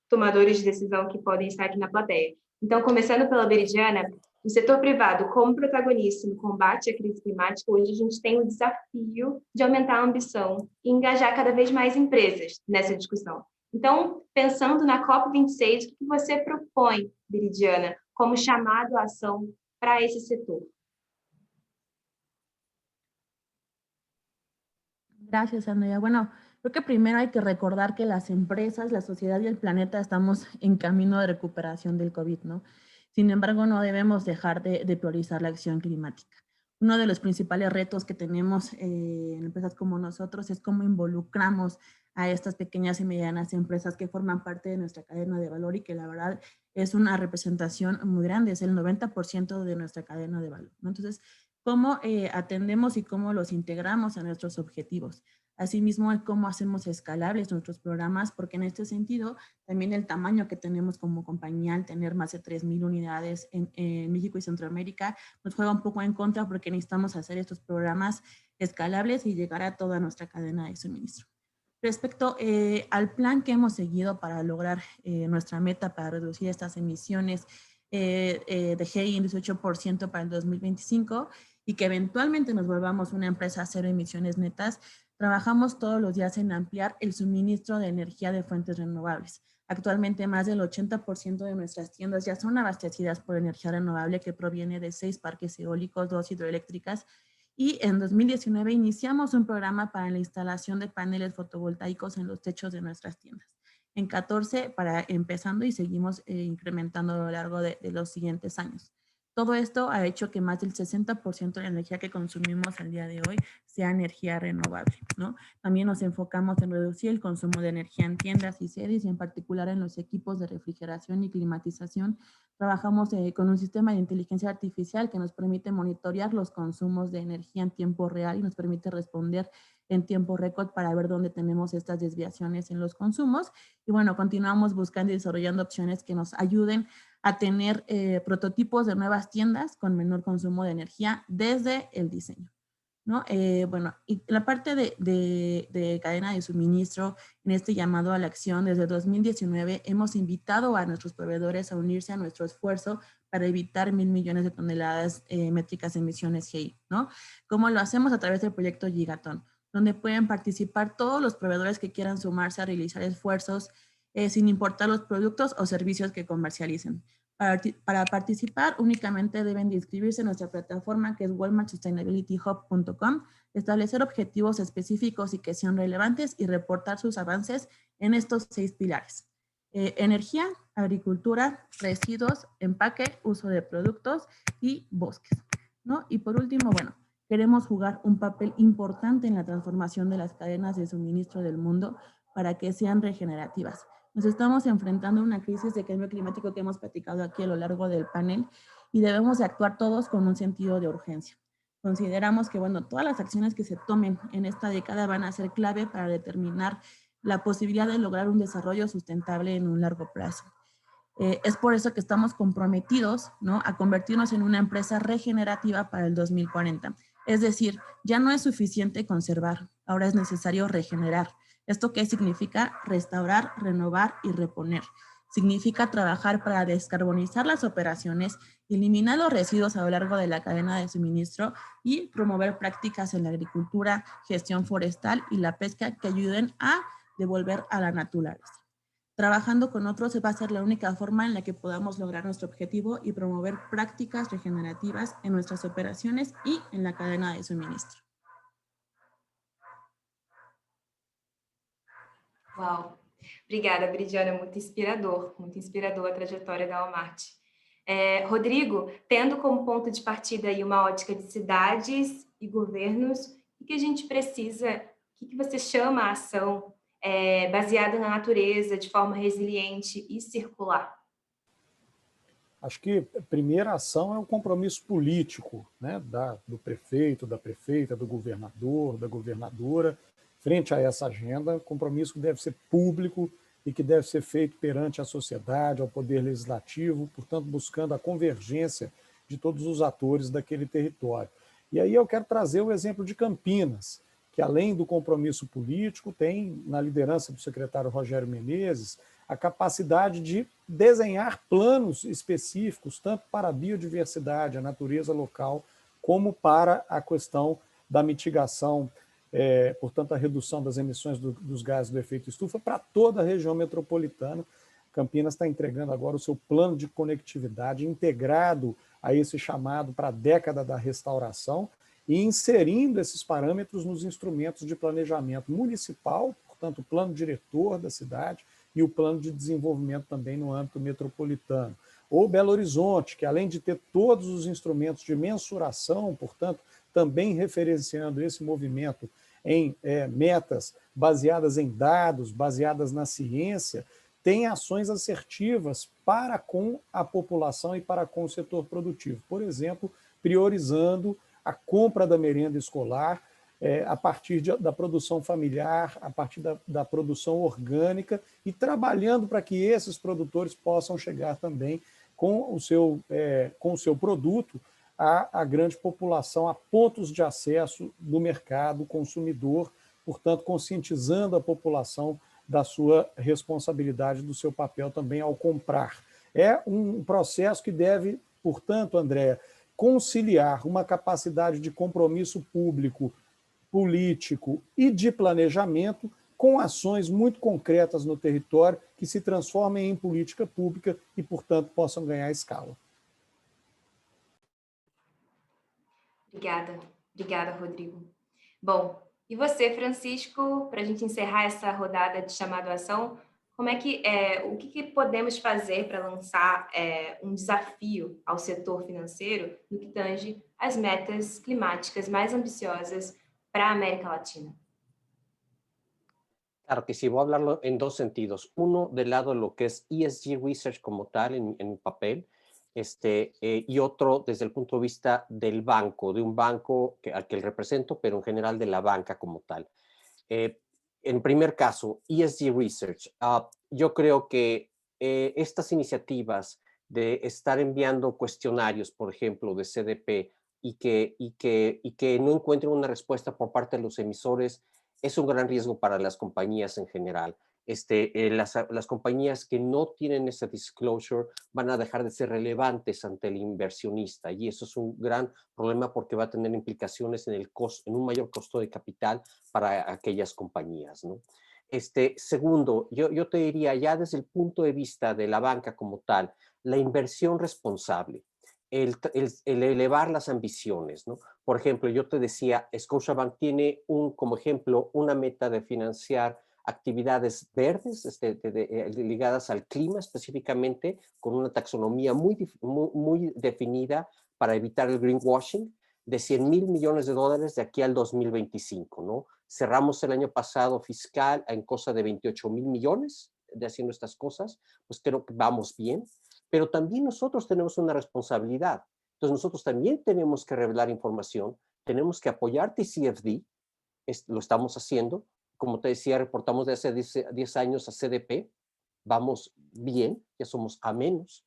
C: tomadores de decisão que podem estar aqui na plateia. Então, começando pela Veridiana, o setor privado, como protagonista no combate à crise climática, hoje a gente tem o desafio de aumentar a ambição e engajar cada vez mais empresas nessa discussão. Então, pensando na COP26, o que você propõe, Veridiana, como chamado à ação para esse setor?
E: Gracias, Andrea. Bueno, creo que primero hay que recordar que las empresas, la sociedad y el planeta estamos en camino de recuperación del COVID, ¿no? Sin embargo, no debemos dejar de priorizar la acción climática. Uno de los principales retos que tenemos en empresas como nosotros es cómo involucramos a estas pequeñas y medianas empresas que forman parte de nuestra cadena de valor y que la verdad es una representación muy grande, es el 90% de nuestra cadena de valor, ¿no? Entonces, cómo atendemos y cómo los integramos a nuestros objetivos. Asimismo, el cómo hacemos escalables nuestros programas, porque en este sentido, también el tamaño que tenemos como compañía, al tener más de 3,000 unidades en México y Centroamérica, nos juega un poco en contra porque necesitamos hacer estos programas escalables y llegar a toda nuestra cadena de suministro. Respecto al plan que hemos seguido para lograr nuestra meta para reducir estas emisiones de GI en 18% para el 2025 y que eventualmente nos volvamos una empresa a cero emisiones netas, trabajamos todos los días en ampliar el suministro de energía de fuentes renovables. Actualmente más del 80% de nuestras tiendas ya son abastecidas por energía renovable que proviene de 6 parques eólicos, 2 hidroeléctricas, y en 2019 iniciamos un programa para la instalación de paneles fotovoltaicos en los techos de nuestras tiendas. En 14 para empezando y seguimos incrementando a lo largo de los siguientes años. Todo esto ha hecho que más del 60% de la energía que consumimos al día de hoy sea energía renovable, ¿no? También nos enfocamos en reducir el consumo de energía en tiendas y sedes y en particular en los equipos de refrigeración y climatización. Trabajamos con un sistema de inteligencia artificial que nos permite monitorear los consumos de energía en tiempo real y nos permite responder en tiempo récord para ver dónde tenemos estas desviaciones en los consumos. Y bueno, continuamos buscando y desarrollando opciones que nos ayuden a tener prototipos de nuevas tiendas con menor consumo de energía desde el diseño, ¿no? Bueno, y la parte de cadena de suministro en este llamado a la acción, desde 2019 hemos invitado a nuestros proveedores a unirse a nuestro esfuerzo para evitar 1,000 millones de toneladas métricas de emisiones GI, ¿no? ¿Cómo lo hacemos? A través del proyecto Gigaton, donde pueden participar todos los proveedores que quieran sumarse a realizar esfuerzos sin importar los productos o servicios que comercialicen. Para participar únicamente deben de inscribirse en nuestra plataforma que es walmartsustainabilityhub.com, establecer objetivos específicos y que sean relevantes y reportar sus avances en estos 6 pilares. Energía, agricultura, residuos, empaque, uso de productos y bosques, ¿no? Y por último, bueno, queremos jugar un papel importante en la transformación de las cadenas de suministro del mundo para que sean regenerativas. Nos estamos enfrentando a una crisis de cambio climático que hemos platicado aquí a lo largo del panel y debemos de actuar todos con un sentido de urgencia. Consideramos que, bueno, todas las acciones que se tomen en esta década van a ser clave para determinar la posibilidad de lograr un desarrollo sustentable en un largo plazo. Es por eso que estamos comprometidos, ¿no?, a convertirnos en una empresa regenerativa para el 2040. Es decir, ya no es suficiente conservar, ahora es necesario regenerar. ¿Esto qué significa? Restaurar, renovar y reponer. Significa trabajar para descarbonizar las operaciones, eliminar los residuos a lo largo de la cadena de suministro y promover prácticas en la agricultura, gestión forestal y la pesca que ayuden a devolver a la naturaleza. Trabajando con otros va a ser la única forma en la que podamos lograr nuestro objetivo y promover prácticas regenerativas en nuestras operaciones y en la cadena de suministro.
C: Uau! Obrigada, Bridiana, muito inspirador a trajetória da Walmart. Rodrigo, tendo como ponto de partida aí uma ótica de cidades e governos, o que a gente precisa, o que você chama a ação baseada na natureza, de forma resiliente e circular?
D: Acho que a primeira ação é o compromisso político, né, do prefeito, da prefeita, do governador, da governadora, frente a essa agenda, compromisso que deve ser público e que deve ser feito perante a sociedade, ao poder legislativo, portanto, buscando a convergência de todos os atores daquele território. E aí eu quero trazer o exemplo de Campinas, que além do compromisso político, tem, na liderança do secretário Rogério Menezes, a capacidade de desenhar planos específicos, tanto para a biodiversidade, a natureza local, como para a questão da mitigação, portanto, a redução das emissões dos gases do efeito estufa para toda a região metropolitana. Campinas está entregando agora o seu plano de conectividade integrado a esse chamado para a década da restauração e inserindo esses parâmetros nos instrumentos de planejamento municipal, portanto, o plano diretor da cidade, e o plano de desenvolvimento também no âmbito metropolitano. Ou Belo Horizonte, que além de ter todos os instrumentos de mensuração, portanto, também referenciando esse movimento em metas baseadas em dados, baseadas na ciência, tem ações assertivas para com a população e para com o setor produtivo. Por exemplo, priorizando a compra da merenda escolar, a partir da produção familiar, a partir da produção orgânica e trabalhando para que esses produtores possam chegar também com o seu produto à grande população, a pontos de acesso do mercado consumidor, portanto, conscientizando a população da sua responsabilidade, do seu papel também ao comprar. É um processo que deve, portanto, Andréa, conciliar uma capacidade de compromisso público, político e de planejamento com ações muito concretas no território que se transformem em política pública e, portanto, possam ganhar escala.
C: Obrigada, Rodrigo. Bom, e você, Francisco, para a gente encerrar essa rodada de chamado à ação, o que podemos fazer para lançar um desafio ao setor financeiro no que tange às metas climáticas mais ambiciosas para a América Latina?
F: Claro que sí, voy a hablarlo en dos sentidos. Uno, del lado de lo que es ESG Research como tal, en mi papel, y otro desde el punto de vista del banco, de un banco al que represento, pero en general de la banca como tal. En primer caso, ESG Research. Yo creo que estas iniciativas de estar enviando cuestionarios, por ejemplo, de CDP, y que no encuentren una respuesta por parte de los emisores, es un gran riesgo para las compañías en general. Las compañías que no tienen ese disclosure van a dejar de ser relevantes ante el inversionista, y eso es un gran problema porque va a tener implicaciones en un mayor costo de capital para aquellas compañías, ¿no? Segundo, yo te diría ya desde el punto de vista de la banca como tal, la inversión responsable, el elevar las ambiciones, ¿no? Por ejemplo, yo te decía, Scotiabank tiene como ejemplo una meta de financiar actividades verdes ligadas al clima específicamente, con una taxonomía muy definida para evitar el greenwashing, de $100,000 millones de aquí al 2025, ¿no? Cerramos el año pasado fiscal en cosa de 28,000 millones de haciendo estas cosas, pues creo que vamos bien, pero también nosotros tenemos una responsabilidad. Entonces nosotros también tenemos que revelar información, tenemos que apoyar TCFD, lo estamos haciendo. Como te decía, reportamos de hace 10 años a CDP, vamos bien, ya somos a menos,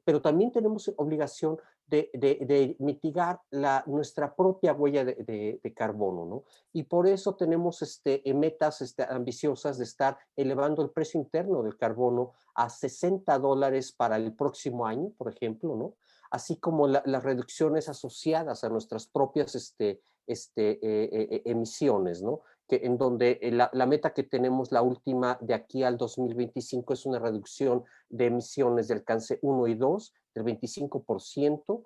F: pero también tenemos obligación de mitigar nuestra propia huella de carbono, ¿no? Y por eso tenemos metas ambiciosas de estar elevando el precio interno del carbono a $60 para el próximo año, por ejemplo, ¿no? Así como las reducciones asociadas a nuestras propias emisiones, ¿no? En donde la meta que tenemos, la última de aquí al 2025, es una reducción de emisiones de alcance 1 y 2 del 25%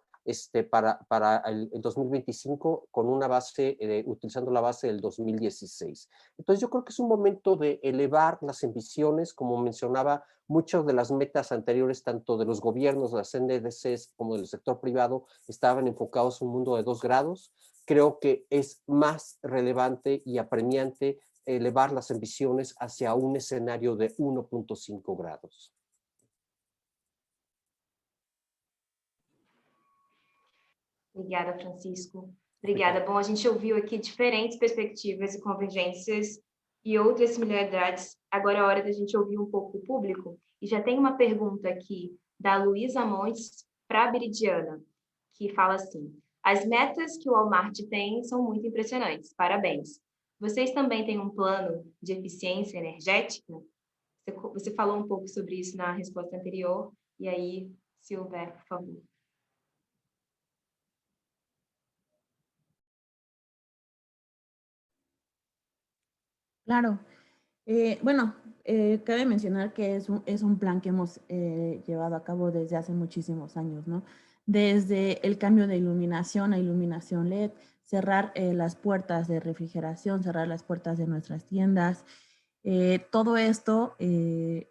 F: para el 2025 con una base, utilizando la base del 2016. Entonces yo creo que es un momento de elevar las ambiciones, como mencionaba, muchas de las metas anteriores, tanto de los gobiernos, de las NDCs, como del sector privado, estaban enfocados en un mundo de 2 grados. Creo que es más relevante y apremiante elevar las ambiciones hacia un escenario de 1,5 grados.
C: Obrigada, Francisco. Obrigada. Bom, a gente ouviu aqui diferentes perspectivas e convergências e outras similaridades. Agora é a hora da gente ouvir um pouco o público. E já tem uma pergunta aqui da Luísa Montes para a Viridiana, que fala assim: as metas que o Walmart tem são muito impressionantes, parabéns. Vocês também têm um plano de eficiência energética? Você falou um pouco sobre isso na resposta anterior, e aí, se houver, por favor.
E: Claro. Bueno, cabe mencionar que es un plan que hemos llevado a cabo desde hace muchísimos años, ¿no? Desde el cambio de iluminación a iluminación LED, cerrar las puertas de refrigeración, cerrar las puertas de nuestras tiendas. Todo esto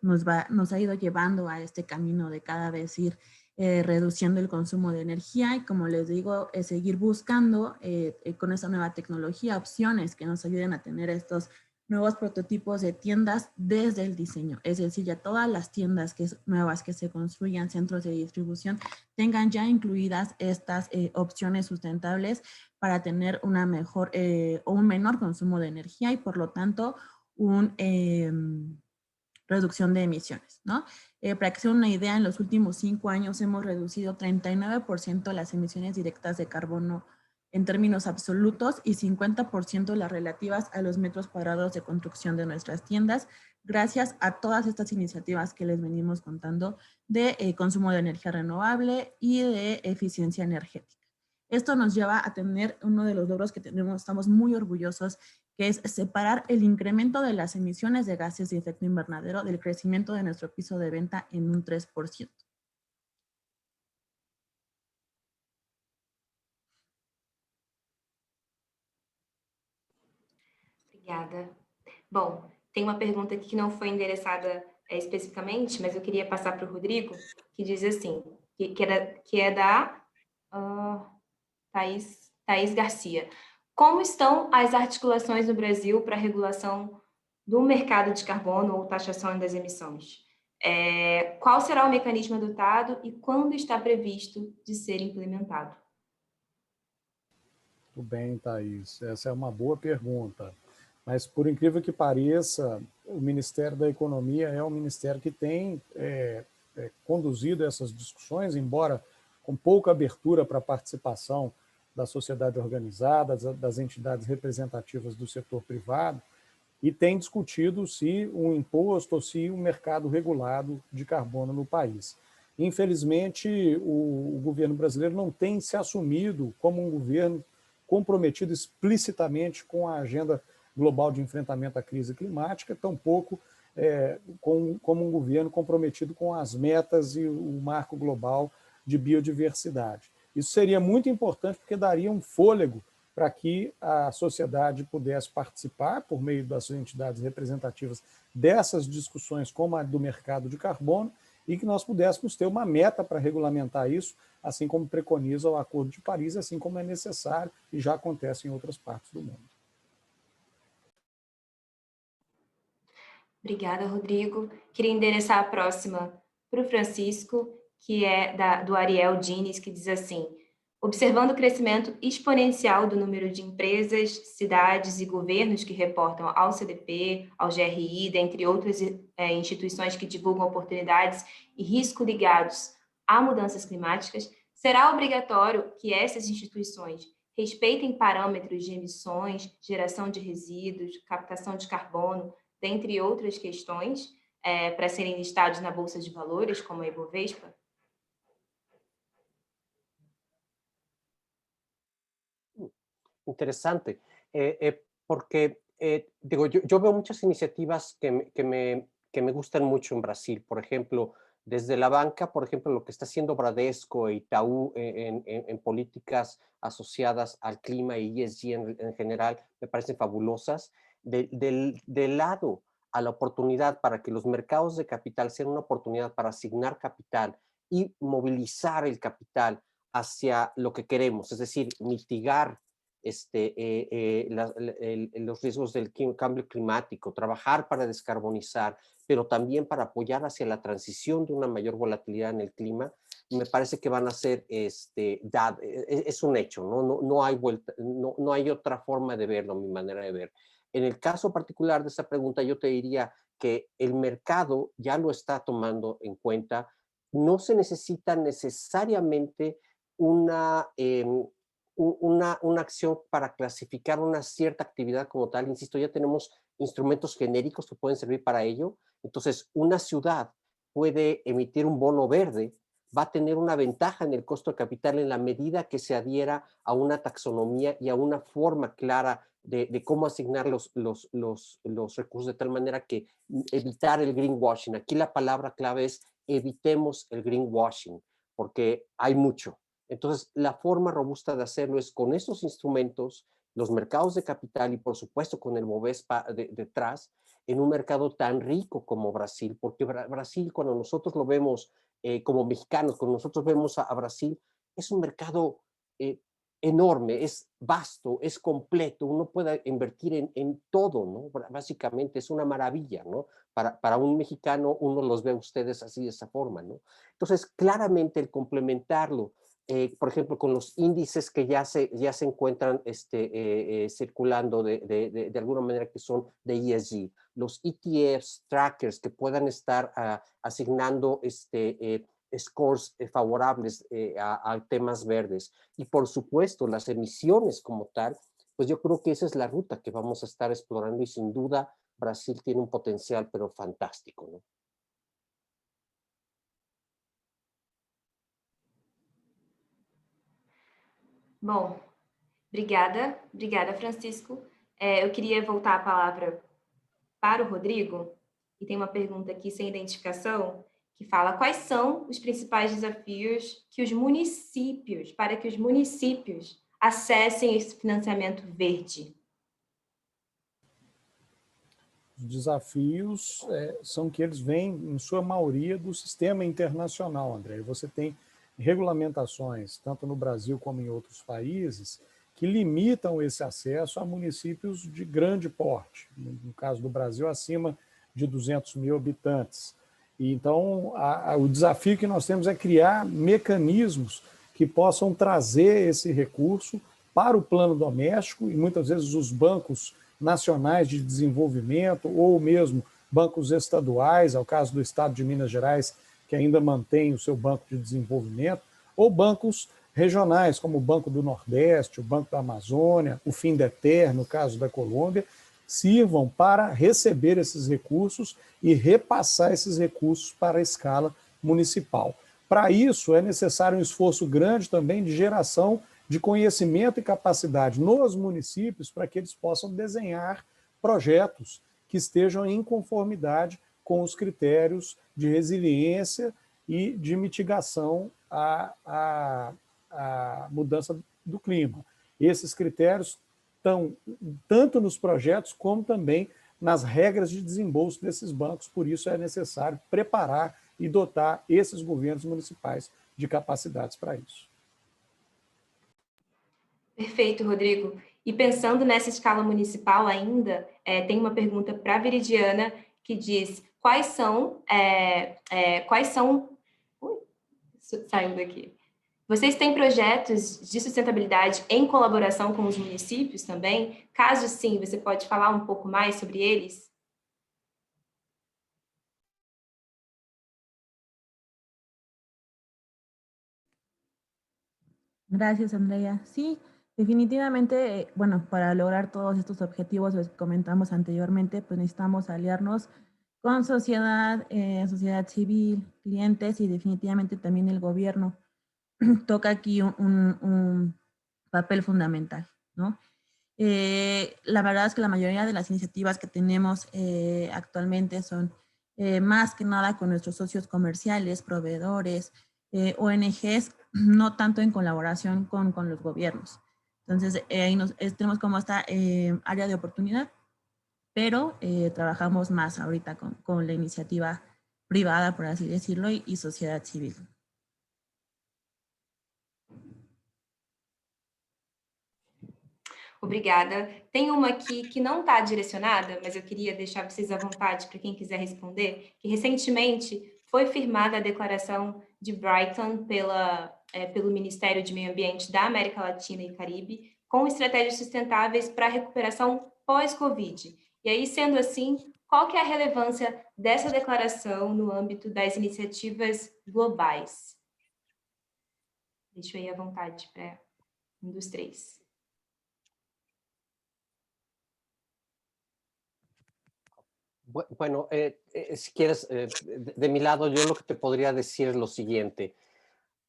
E: nos ha ido llevando a este camino de cada vez ir reduciendo el consumo de energía y, como les digo, seguir buscando con esta nueva tecnología opciones que nos ayuden a tener estos nuevos prototipos de tiendas desde el diseño. Es decir, ya todas las tiendas nuevas que se construyan, centros de distribución, tengan ya incluidas estas opciones sustentables para tener una mejor o un menor consumo de energía y, por lo tanto, una reducción de emisiones, ¿no? Para que se den una idea, en los últimos 5 años hemos reducido 39% las emisiones directas de carbono en términos absolutos y 50% las relativas a los metros cuadrados de construcción de nuestras tiendas, gracias a todas estas iniciativas que les venimos contando de consumo de energía renovable y de eficiencia energética. Esto nos lleva a tener uno de los logros que estamos muy orgullosos, que es separar el incremento de las emisiones de gases de efecto invernadero del crecimiento de nuestro piso de venta en un 3%.
C: Obrigada. Bom, tem uma pergunta aqui que não foi endereçada especificamente, mas eu queria passar para o Rodrigo, que diz assim, que é da Thaís Garcia. Como estão as articulações no Brasil para a regulação do mercado de carbono ou taxação das emissões? Qual será o mecanismo adotado e quando está previsto de ser implementado?
D: Muito bem, Thaís. Essa é uma boa pergunta. Mas, por incrível que pareça, o Ministério da Economia é um ministério que tem conduzido essas discussões, embora com pouca abertura para a participação da sociedade organizada, das entidades representativas do setor privado, e tem discutido se um imposto ou se um mercado regulado de carbono no país. Infelizmente, o governo brasileiro não tem se assumido como um governo comprometido explicitamente com a agenda global de enfrentamento à crise climática, tampouco como um governo comprometido com as metas e o marco global de biodiversidade. Isso seria muito importante porque daria um fôlego para que a sociedade pudesse participar, por meio das suas entidades representativas, dessas discussões como a do mercado de carbono, e que nós pudéssemos ter uma meta para regulamentar isso, assim como preconiza o Acordo de Paris, assim como é necessário e já acontece em outras partes do mundo.
C: Obrigada, Rodrigo. Queria endereçar a próxima para o Francisco, que é do Ariel Diniz, que diz assim: observando o crescimento exponencial do número de empresas, cidades e governos que reportam ao CDP, ao GRI, dentre outras instituições que divulgam oportunidades e risco ligados a mudanças climáticas, será obrigatório que essas instituições respeitem parâmetros de emissões, geração de resíduos, captação de carbono, dentre outras questões, para serem listados na Bolsa de Valores, como a Ibovespa?
F: Interesante, porque digo, yo veo muchas iniciativas que me gustan mucho en Brasil. Por ejemplo, Desde la banca, por ejemplo, lo que está haciendo Bradesco e Itaú en políticas asociadas al clima y ESG en general, me parecen fabulosas. Del lado a la oportunidad para que los mercados de capital sean una oportunidad para asignar capital y movilizar el capital hacia lo que queremos, es decir, mitigar los riesgos del cambio climático, trabajar para descarbonizar, pero también para apoyar hacia la transición de una mayor volatilidad en el clima, me parece que van a ser, es un hecho, no hay vuelta, no hay otra forma de verlo, mi manera de ver. En el caso particular de esta pregunta, yo te diría que el mercado ya lo está tomando en cuenta. No se necesita necesariamente una acción para clasificar una cierta actividad como tal. Insisto, ya tenemos instrumentos genéricos que pueden servir para ello. Entonces, una ciudad puede emitir un bono verde, va a tener una ventaja en el costo de capital en la medida que se adhiera a una taxonomía y a una forma clara de cómo asignar los recursos, de tal manera que evitar el greenwashing. Aquí la palabra clave es evitemos el greenwashing, porque hay mucho. Entonces, la forma robusta de hacerlo es con estos instrumentos, los mercados de capital y, por supuesto, con el Bovespa detrás, en un mercado tan rico como Brasil, porque Brasil, cuando nosotros lo vemos como mexicanos, cuando nosotros vemos a Brasil, es un mercado enorme, es vasto, es completo, uno puede invertir en todo, ¿no? Básicamente es una maravilla, ¿no? Para un mexicano, uno los ve a ustedes así de esa forma, ¿no? Entonces, claramente el complementarlo, por ejemplo, con los índices que ya se encuentran circulando de alguna manera que son de ESG, los ETFs, trackers que puedan estar asignando scores favorables a temas verdes, y por supuesto las emisiones como tal, pues yo creo que esa es la ruta que vamos a estar explorando, y sin duda Brasil tiene un potencial pero fantástico, ¿no?
C: Bom, obrigada, Francisco. Eu queria voltar a palavra para o Rodrigo, e tem uma pergunta aqui sem identificação, que fala: quais são os principais desafios que os municípios, para que os municípios acessem esse financiamento verde?
D: Os desafios são que eles vêm, em sua maioria, do sistema internacional, André. Você tem regulamentações, tanto no Brasil como em outros países, que limitam esse acesso a municípios de grande porte, no caso do Brasil, acima de 200 mil habitantes. E então, o desafio que nós temos é criar mecanismos que possam trazer esse recurso para o plano doméstico, e muitas vezes os bancos nacionais de desenvolvimento ou mesmo bancos estaduais, ao caso do estado de Minas Gerais, que ainda mantém o seu banco de desenvolvimento, ou bancos regionais, como o Banco do Nordeste, o Banco da Amazônia, o Findeter, no caso da Colômbia, sirvam para receber esses recursos e repassar esses recursos para a escala municipal. Para isso, é necessário um esforço grande também de geração de conhecimento e capacidade nos municípios para que eles possam desenhar projetos que estejam em conformidade com os critérios de resiliência e de mitigação à mudança do clima. Esses critérios estão tanto nos projetos como também nas regras de desembolso desses bancos, por isso é necessário preparar e dotar esses governos municipais de capacidades para isso.
C: Perfeito, Rodrigo. E pensando nessa escala municipal ainda, tem uma pergunta para a Viridiana que diz: quais são... Saindo daqui. Vocês têm projetos de sustentabilidade em colaboração com os municípios também? Caso sim, você pode falar um pouco mais sobre eles?
E: Gracias, Andrea. Sí, definitivamente, bueno, para lograr todos estos objetivos, los que comentamos anteriormente, pues necesitamos aliarnos con sociedad civil, clientes y definitivamente también el gobierno. Toca aquí un papel fundamental, ¿no? La verdad es que la mayoría de las iniciativas que tenemos actualmente son más que nada con nuestros socios comerciales, proveedores, ONGs, no tanto en colaboración con los gobiernos. Entonces, ahí tenemos como esta área de oportunidad, pero trabajamos más ahorita con la iniciativa privada, por así decirlo, y sociedade civil.
C: Obrigada. Tem uma aqui que não está direcionada, mas eu queria deixar vocês à vontade para quem quiser responder, que recentemente foi firmada a declaração de Brighton pelo Ministério de Meio Ambiente da América Latina e Caribe, com estratégias sustentáveis para a recuperação pós-Covid. E aí, sendo assim, qual que é a relevância dessa declaração no âmbito das iniciativas globais? Deixo aí à vontade para um dos três.
F: Bueno, si quieres, de mi lado, yo lo que te podría decir es lo siguiente.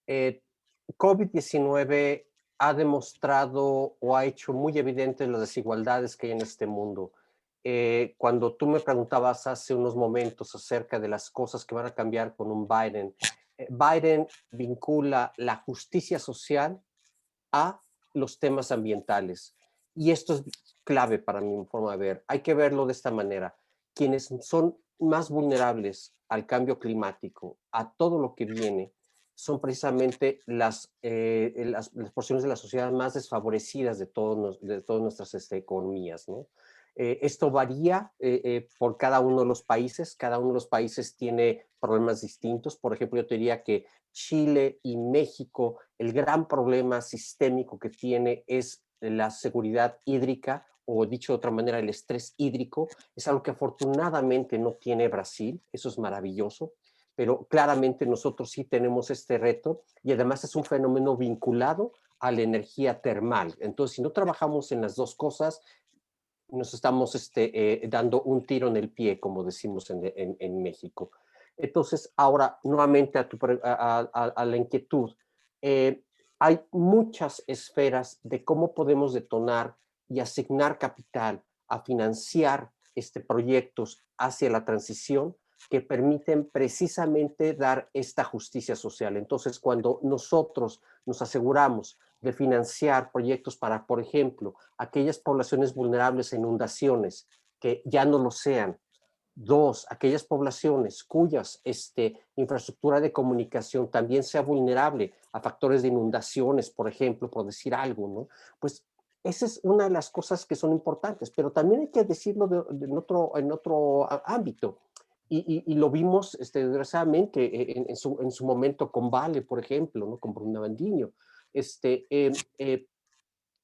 F: COVID-19 ha demostrado o ha hecho muy evidentes las desigualdades que hay en este mundo. Cuando tú me preguntabas hace unos momentos acerca de las cosas que van a cambiar con un Biden, Biden vincula la justicia social a los temas ambientales. Y esto es clave para mi forma de ver. Hay que verlo de esta manera. Quienes son más vulnerables al cambio climático, a todo lo que viene, son precisamente las porciones de la sociedad más desfavorecidas de todas nuestras economías, ¿no? Esto varía por cada uno de los países. Cada uno de los países tiene problemas distintos. Por ejemplo, yo te diría que Chile y México, el gran problema sistémico que tiene es la seguridad hídrica, o dicho de otra manera, el estrés hídrico. Es algo que afortunadamente no tiene Brasil. Eso es maravilloso. Pero claramente nosotros sí tenemos este reto, y además es un fenómeno vinculado a la energía termal. Entonces, si no trabajamos en las dos cosas, nos estamos dando un tiro en el pie, como decimos en México. Entonces, ahora, nuevamente a la inquietud, hay muchas esferas de cómo podemos detonar y asignar capital a financiar proyectos hacia la transición que permiten precisamente dar esta justicia social. Entonces, cuando nosotros nos aseguramos de financiar proyectos para, por ejemplo, aquellas poblaciones vulnerables a inundaciones que ya no lo sean. Dos, aquellas poblaciones cuyas infraestructura de comunicación también sea vulnerable a factores de inundaciones, por ejemplo, por decir algo, ¿no? Pues esa es una de las cosas que son importantes, pero también hay que decirlo en otro ámbito. Y lo vimos, desgraciadamente, en su momento con Vale, por ejemplo, ¿no? Con Bruna Bandiño.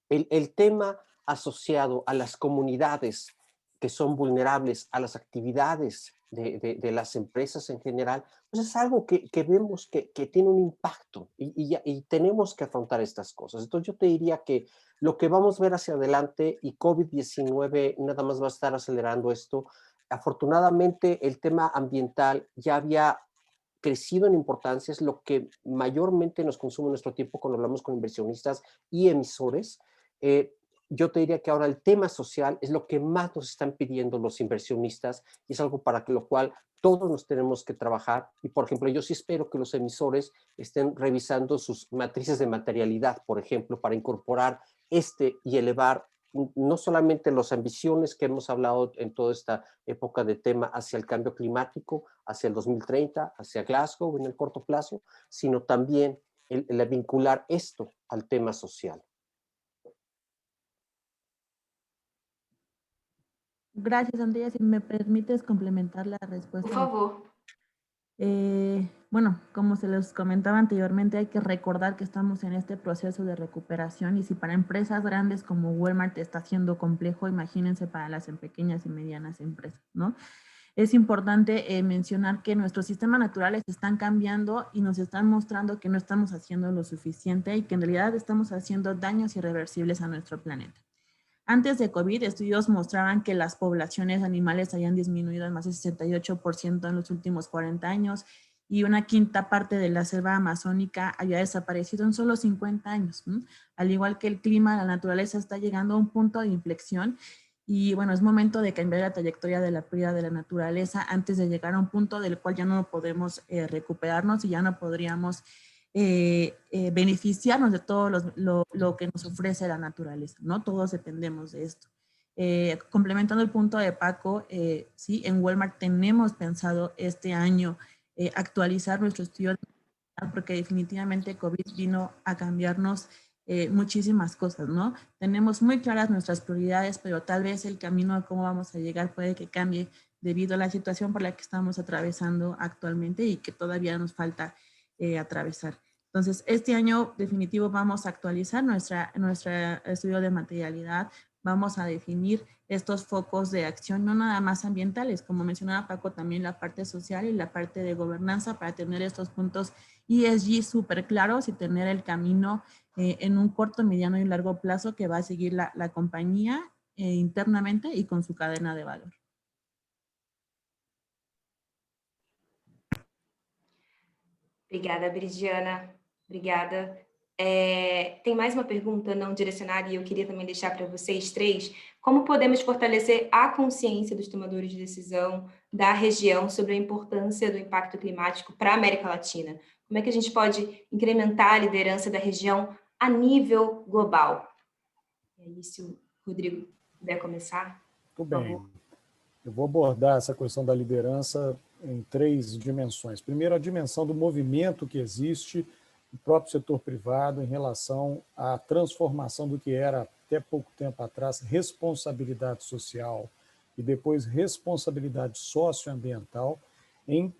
F: El tema asociado a las comunidades que son vulnerables a las actividades de las empresas en general, pues es algo que vemos que tiene un impacto y tenemos que afrontar estas cosas. Entonces yo te diría que lo que vamos a ver hacia adelante, y COVID-19 nada más va a estar acelerando esto. Afortunadamente el tema ambiental ya había crecido en importancia, es lo que mayormente nos consume nuestro tiempo cuando hablamos con inversionistas y emisores. Yo te diría que ahora el tema social es lo que más nos están pidiendo los inversionistas, y es algo para lo cual todos nos tenemos que trabajar. Y, por ejemplo, yo sí espero que los emisores estén revisando sus matrices de materialidad, por ejemplo, para incorporar y elevar no solamente las ambiciones que hemos hablado en toda esta época de tema hacia el cambio climático, hacia el 2030, hacia Glasgow en el corto plazo, sino también el vincular esto al tema social.
E: Gracias, Andrea. Si me permites complementar la respuesta.
C: Por favor.
E: Bueno, como se les comentaba anteriormente, hay que recordar que estamos en este proceso de recuperación, y si para empresas grandes como Walmart está siendo complejo, imagínense para las pequeñas y medianas empresas, ¿no? Es importante mencionar que nuestros sistemas naturales están cambiando y nos están mostrando que no estamos haciendo lo suficiente y que en realidad estamos haciendo daños irreversibles a nuestro planeta. Antes de COVID, estudios mostraban que las poblaciones animales habían disminuido en más del 68% en los últimos 40 años y una quinta parte de la selva amazónica había desaparecido en solo 50 años. Al igual que el clima, la naturaleza está llegando a un punto de inflexión Y bueno, es momento de cambiar la trayectoria de la pérdida de la naturaleza antes de llegar a un punto del cual ya no podemos recuperarnos y ya no podríamos beneficiarnos de todo lo que nos ofrece la naturaleza, ¿no? Todos dependemos de esto. Complementando el punto de Paco, sí, en Walmart tenemos pensado este año actualizar nuestro estudio, porque definitivamente COVID vino a cambiarnos muchísimas cosas, ¿no? Tenemos muy claras nuestras prioridades, pero tal vez el camino a cómo vamos a llegar puede que cambie debido a la situación por la que estamos atravesando actualmente y que todavía nos falta atravesar. Entonces, este año definitivo vamos a actualizar nuestro estudio de materialidad, vamos a definir estos focos de acción, no nada más ambientales, como mencionaba Paco, también la parte social y la parte de gobernanza para tener estos puntos ESG súper claros y tener el camino en un corto, mediano y largo plazo que va a seguir la compañía internamente y con su cadena de valor.
C: Obrigada, Brigiana. Obrigada. Tem mais uma pergunta não direcionada e eu queria também deixar para vocês três. Como podemos fortalecer a consciência dos tomadores de decisão da região sobre a importância do impacto climático para a América Latina? Como é que a gente pode incrementar a liderança da região a nível global? E aí, se o Rodrigo puder começar.
D: Tudo bem. Eu vou abordar essa questão da liderança em 3 dimensões. Primeiro, a dimensão do movimento que existe no próprio setor privado em relação à transformação do que era, até pouco tempo atrás, responsabilidade social e depois responsabilidade socioambiental em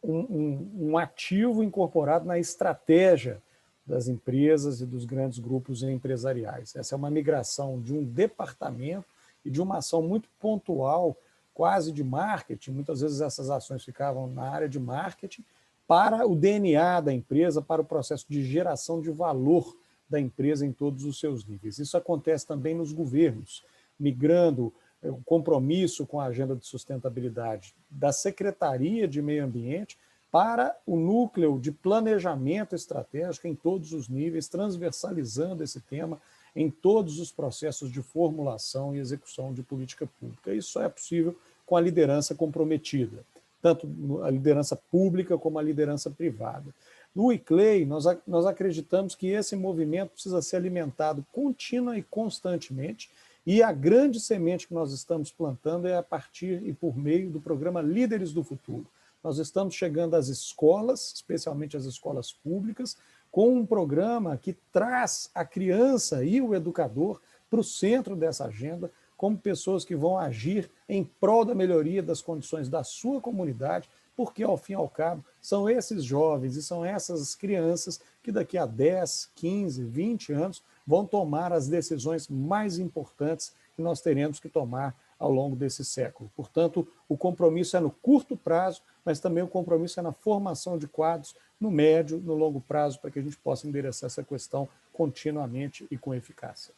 D: um ativo incorporado na estratégia das empresas e dos grandes grupos empresariais. Essa é uma migração de um departamento e de uma ação muito pontual, quase de marketing, muitas vezes essas ações ficavam na área de marketing, para o DNA da empresa, para o processo de geração de valor da empresa em todos os seus níveis. Isso acontece também nos governos, migrando o compromisso com a agenda de sustentabilidade da Secretaria de Meio Ambiente para o núcleo de planejamento estratégico em todos os níveis, transversalizando esse tema em todos os processos de formulação e execução de política pública. Isso só é possível com a liderança comprometida, tanto a liderança pública como a liderança privada. No ICLEI, nós acreditamos que esse movimento precisa ser alimentado contínua e constantemente, e a grande semente que nós estamos plantando é a partir e por meio do programa Líderes do Futuro. Nós estamos chegando às escolas, especialmente às escolas públicas, com um programa que traz a criança e o educador para o centro dessa agenda, como pessoas que vão agir em prol da melhoria das condições da sua comunidade, porque, ao fim e ao cabo, são esses jovens e são essas crianças que daqui a 10, 15, 20 anos vão tomar as decisões mais importantes que nós teremos que tomar ao longo desse século. Portanto, o compromisso é no curto prazo, mas também o compromisso é na formação de quadros no médio, no longo prazo, para que a gente possa endereçar essa questão continuamente e com eficácia.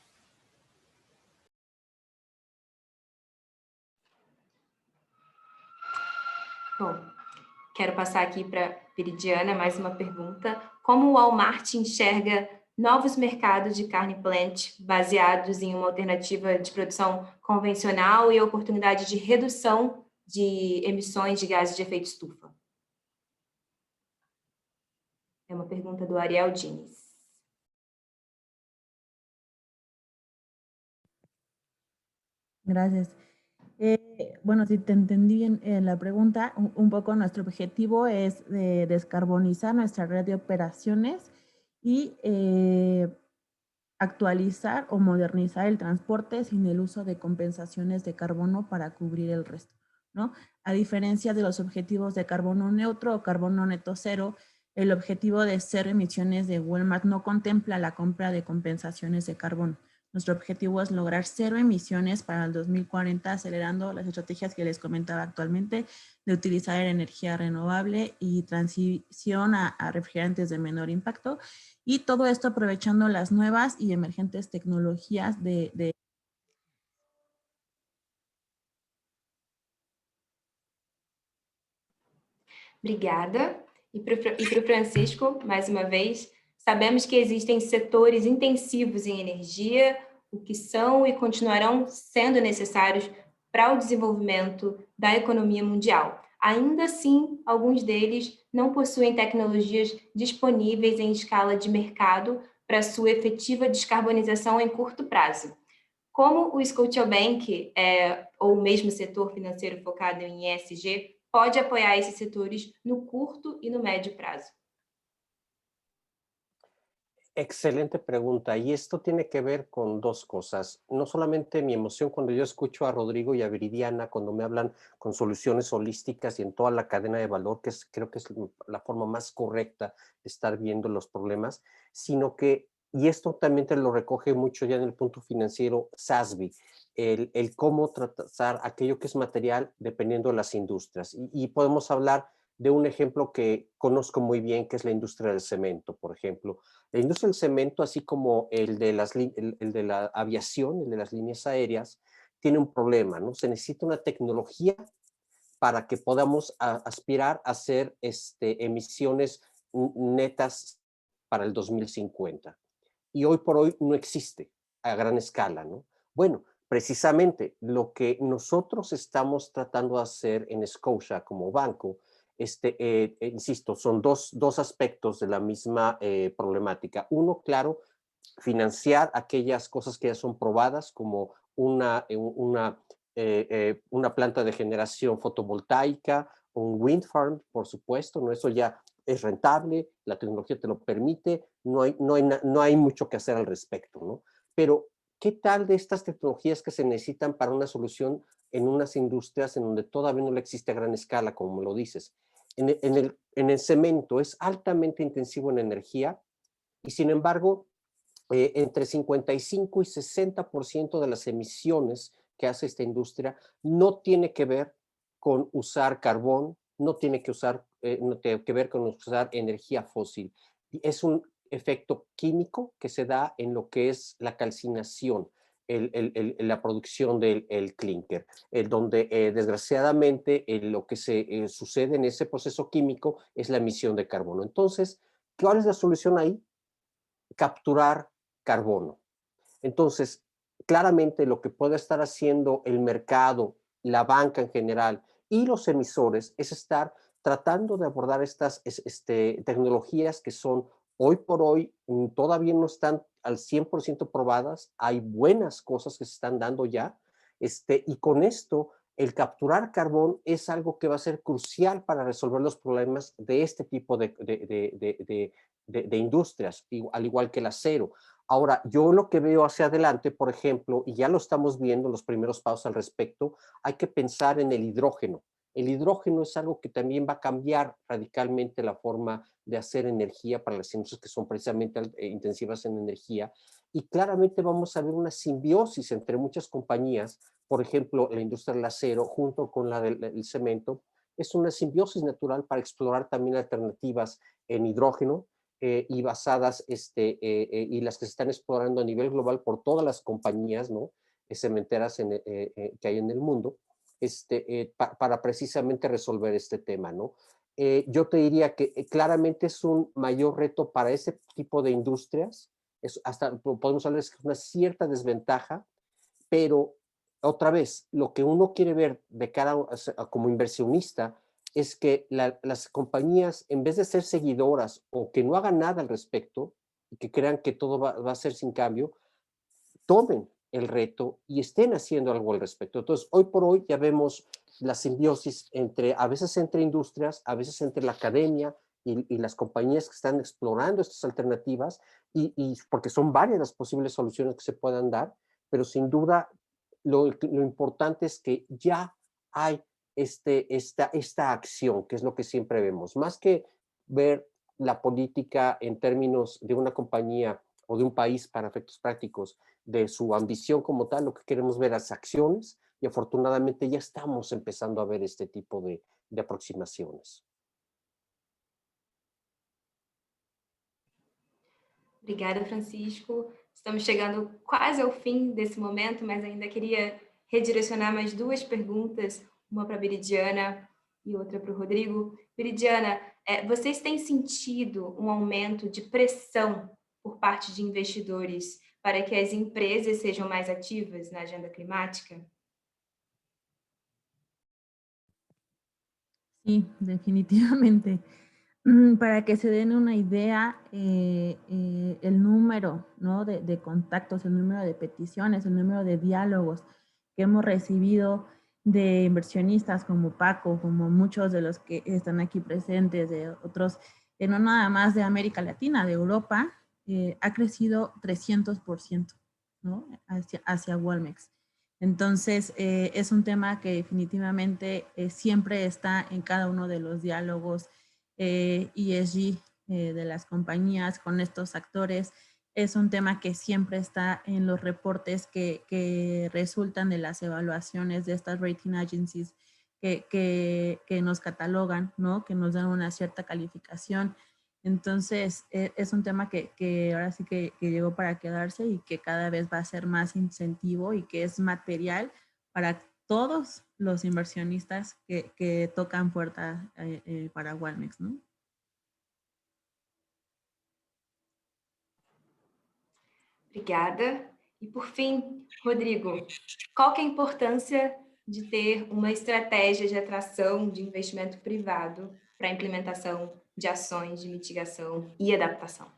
C: Bom, quero passar aqui para Viridiana mais uma pergunta. Como o Walmart enxerga novos mercados de carne plant baseados em uma alternativa de produção convencional e a oportunidade de redução de emissões de gases de efeito estufa? É uma pergunta do Ariel Diniz.
E: Gracias. Bueno, si te entendí bien la pregunta, un poco nuestro objetivo es descarbonizar nuestra red de operaciones y actualizar o modernizar el transporte sin el uso de compensaciones de carbono para cubrir el resto, ¿no? A diferencia de los objetivos de carbono neutro o carbono neto cero, el objetivo de cero emisiones de Walmart no contempla la compra de compensaciones de carbono. Nuestro objetivo es lograr cero emisiones para el 2040, acelerando las estrategias que les comentaba actualmente de utilizar energía renovable y transición a refrigerantes de menor impacto. Y todo esto aprovechando las nuevas y emergentes tecnologías de...
C: Obrigada. E para o Francisco, mais uma vez, sabemos que existem setores intensivos em energia, o que são e continuarão sendo necessários para o desenvolvimento da economia mundial. Ainda assim, alguns deles não possuem tecnologias disponíveis em escala de mercado para sua efetiva descarbonização em curto prazo. Como o Scotiabank, ou o mesmo setor financeiro focado em ESG, pode apoiar esses setores no curto y no médio prazo?
F: Excelente pregunta. Y esto tiene que ver con dos cosas. No solamente mi emoción cuando yo escucho a Rodrigo y a Viridiana, cuando me hablan con soluciones holísticas y en toda la cadena de valor, que creo que es la forma más correcta de estar viendo los problemas, sino que, y esto también te lo recoge mucho ya en el punto financiero SASB, el cómo tratar aquello que es material dependiendo de las industrias. Y podemos hablar de un ejemplo que conozco muy bien, que es la industria del cemento, por ejemplo. La industria del cemento, así como el de la aviación, el de las líneas aéreas, tiene un problema, ¿no? Se necesita una tecnología para que podamos aspirar a hacer emisiones netas para el 2050. Y hoy por hoy no existe a gran escala, ¿no? Bueno, precisamente lo que nosotros estamos tratando de hacer en Scotia como banco, insisto, son dos aspectos de la misma problemática. Uno, claro, financiar aquellas cosas que ya son probadas, como una planta de generación fotovoltaica, un wind farm, por supuesto, ¿no? Eso ya es rentable, la tecnología te lo permite, no hay mucho que hacer al respecto, ¿no? Pero, ¿qué tal de estas tecnologías que se necesitan para una solución en unas industrias en donde todavía no existe a gran escala, como lo dices? En el cemento es altamente intensivo en energía y, sin embargo, entre 55 y 60% de las emisiones que hace esta industria no tiene que ver con usar carbón, no tiene que ver con usar energía fósil. Es un efecto químico que se da en lo que es la calcinación, la producción del clinker, donde desgraciadamente lo que sucede en ese proceso químico es la emisión de carbono. Entonces, ¿cuál es la solución ahí? Capturar carbono. Entonces, claramente lo que puede estar haciendo el mercado, la banca en general y los emisores es estar tratando de abordar estas tecnologías que son hoy por hoy todavía no están al 100% probadas. Hay buenas cosas que se están dando ya, y con esto el capturar carbón es algo que va a ser crucial para resolver los problemas de este tipo de industrias, al igual que el acero. Ahora, yo lo que veo hacia adelante, por ejemplo, y ya lo estamos viendo, los primeros pasos al respecto, hay que pensar en el hidrógeno. El hidrógeno es algo que también va a cambiar radicalmente la forma de hacer energía para las industrias que son precisamente intensivas en energía. Y claramente vamos a ver una simbiosis entre muchas compañías, por ejemplo, la industria del acero junto con la del cemento, es una simbiosis natural para explorar también alternativas en hidrógeno, y basadas, y las que se están explorando a nivel global por todas las compañías, ¿no? Cementeras que hay en el mundo, para precisamente resolver este tema, ¿no? Yo te diría que claramente es un mayor reto para ese tipo de industrias, hasta podemos hablar de una cierta desventaja, pero otra vez, lo que uno quiere ver de como inversionista es que las compañías, en vez de ser seguidoras o que no hagan nada al respecto y que crean que todo va a ser sin cambio, tomen el reto y estén haciendo algo al respecto. Entonces, hoy por hoy ya vemos la simbiosis a veces entre industrias, a veces entre la academia y las compañías que están explorando estas alternativas, y porque son varias las posibles soluciones que se puedan dar, pero sin duda lo importante es que ya hay esta acción, que es lo que siempre vemos. Más que ver la política en términos de una compañía o de un país para efectos prácticos, de su ambición como tal, lo que queremos ver es acciones, y afortunadamente ya estamos empezando a ver este tipo de aproximações.
C: Obrigada, Francisco. Estamos chegando quase ao fim desse momento, mas ainda queria redirecionar mais duas perguntas, uma para a Viridiana e outra para o Rodrigo. Viridiana, vocês têm sentido um aumento de pressão por parte de investidores para que as empresas sejam mais ativas na agenda climática?
E: Sí, definitivamente. Para que se den una idea, el número, ¿no?, de contactos, el número de peticiones, el número de diálogos que hemos recibido de inversionistas como Paco, como muchos de los que están aquí presentes, de otros, no nada más de América Latina, de Europa, ha crecido 300%, ¿no?, hacia Walmex. Entonces, es un tema que definitivamente siempre está en cada uno de los diálogos ESG de las compañías con estos actores. Es un tema que siempre está en los reportes que resultan de las evaluaciones de estas rating agencies que nos catalogan, ¿no?, que nos dan una cierta calificación. Entonces, es un tema que ahora sí que llegó para quedarse y que cada vez va a ser más incentivo y que es material para todos los inversionistas que tocan puerta para Walmex, ¿no?
C: Obrigada. E, por fim, Rodrigo, qual que é a importância de ter uma estratégia de atração de investimento privado para a implementação de ações de mitigação e adaptação?
D: A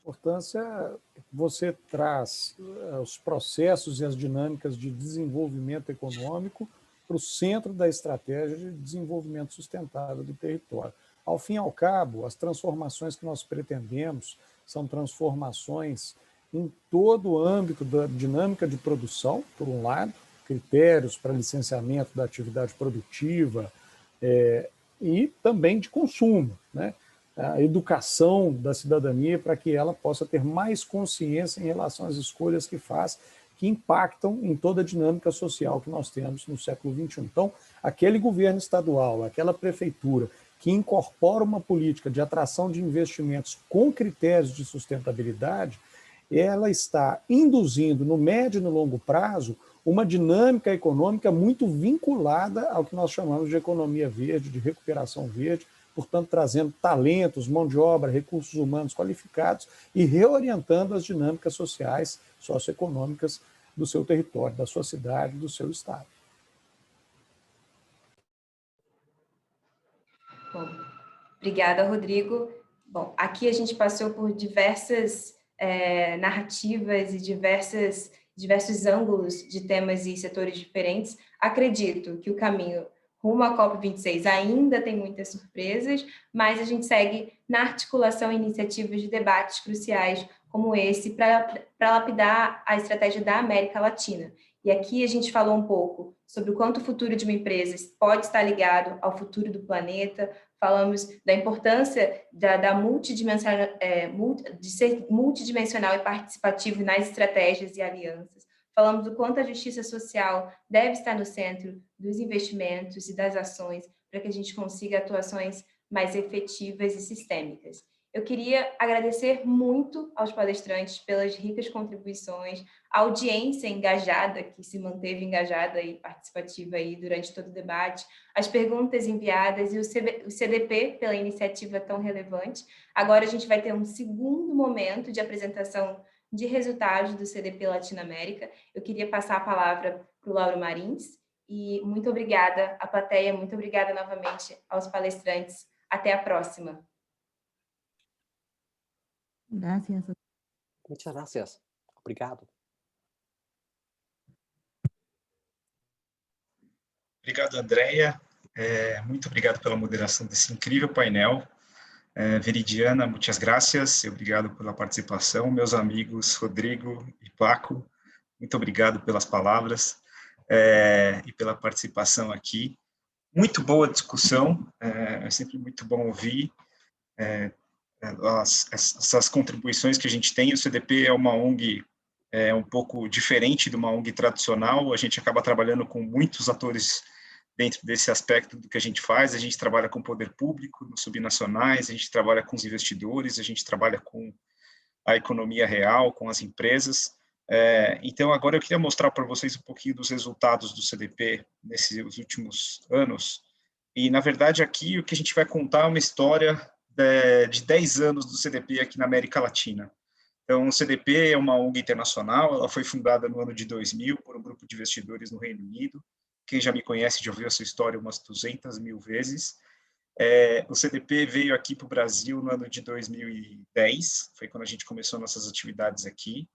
D: importância, você traz os processos e as dinâmicas de desenvolvimento econômico para o centro da estratégia de desenvolvimento sustentável do território. Ao fim e ao cabo, as transformações que nós pretendemos são transformações em todo o âmbito da dinâmica de produção, por um lado, critérios para licenciamento da atividade produtiva e também de consumo, né? A educação da cidadania para que ela possa ter mais consciência em relação às escolhas que faz, que impactam em toda a dinâmica social que nós temos no século XXI. Então, aquele governo estadual, aquela prefeitura que incorpora uma política de atração de investimentos com critérios de sustentabilidade, ela está induzindo no médio e no longo prazo uma dinâmica econômica muito vinculada ao que nós chamamos de economia verde, de recuperação verde, portanto, trazendo talentos, mão de obra, recursos humanos qualificados e reorientando as dinâmicas sociais, socioeconômicas do seu território, da sua cidade, do seu estado.
C: Bom, obrigada, Rodrigo. Bom, aqui a gente passou por diversas narrativas e diversos ângulos de temas e setores diferentes. Acredito que o caminho rumo à COP26 ainda tem muitas surpresas, mas a gente segue na articulação iniciativas de debates cruciais como esse para lapidar a estratégia da América Latina. E aqui a gente falou um pouco sobre o quanto o futuro de uma empresa pode estar ligado ao futuro do planeta, falamos da importância de ser multidimensional e participativo nas estratégias e alianças, falamos do quanto a justiça social deve estar no centro dos investimentos e das ações para que a gente consiga atuações mais efetivas e sistêmicas. Eu queria agradecer muito aos palestrantes pelas ricas contribuições, a audiência engajada, que se manteve engajada e participativa aí durante todo o debate, as perguntas enviadas e o CDP pela iniciativa tão relevante. Agora a gente vai ter um segundo momento de apresentação de resultados do CDP Latinoamérica. Eu queria passar a palavra para o Lauro Marins e muito obrigada à plateia, muito obrigada novamente aos palestrantes. Até a próxima.
E: Gracias.
F: Muchas gracias. Obrigado.
A: Obrigado, Andréia. Muito obrigado pela moderação desse incrível painel. Veridiana, muitas gracias. Obrigado pela participação. Meus amigos Rodrigo e Paco, muito obrigado pelas palavras e pela participação aqui. Muito boa discussão. É sempre muito bom ouvir essas contribuições que a gente tem. O CDP é uma ONG um pouco diferente de uma ONG tradicional. A gente acaba trabalhando com muitos atores dentro desse aspecto do que a gente faz. A gente trabalha com o poder público, nos subnacionais, a gente trabalha com os investidores, a gente trabalha com a economia real, com as empresas. Então, agora eu queria mostrar para vocês um pouquinho dos resultados do CDP nesses últimos anos. E, na verdade, aqui o que a gente vai contar é uma história de 10 anos do CDP aqui na América Latina. Então, o CDP é uma ONG internacional, ela foi fundada no ano de 2000 por um grupo de investidores no Reino Unido. Quem já me conhece já ouviu essa história umas 200 mil vezes. O CDP veio aqui para o Brasil no ano de 2010, foi quando a gente começou nossas atividades aqui.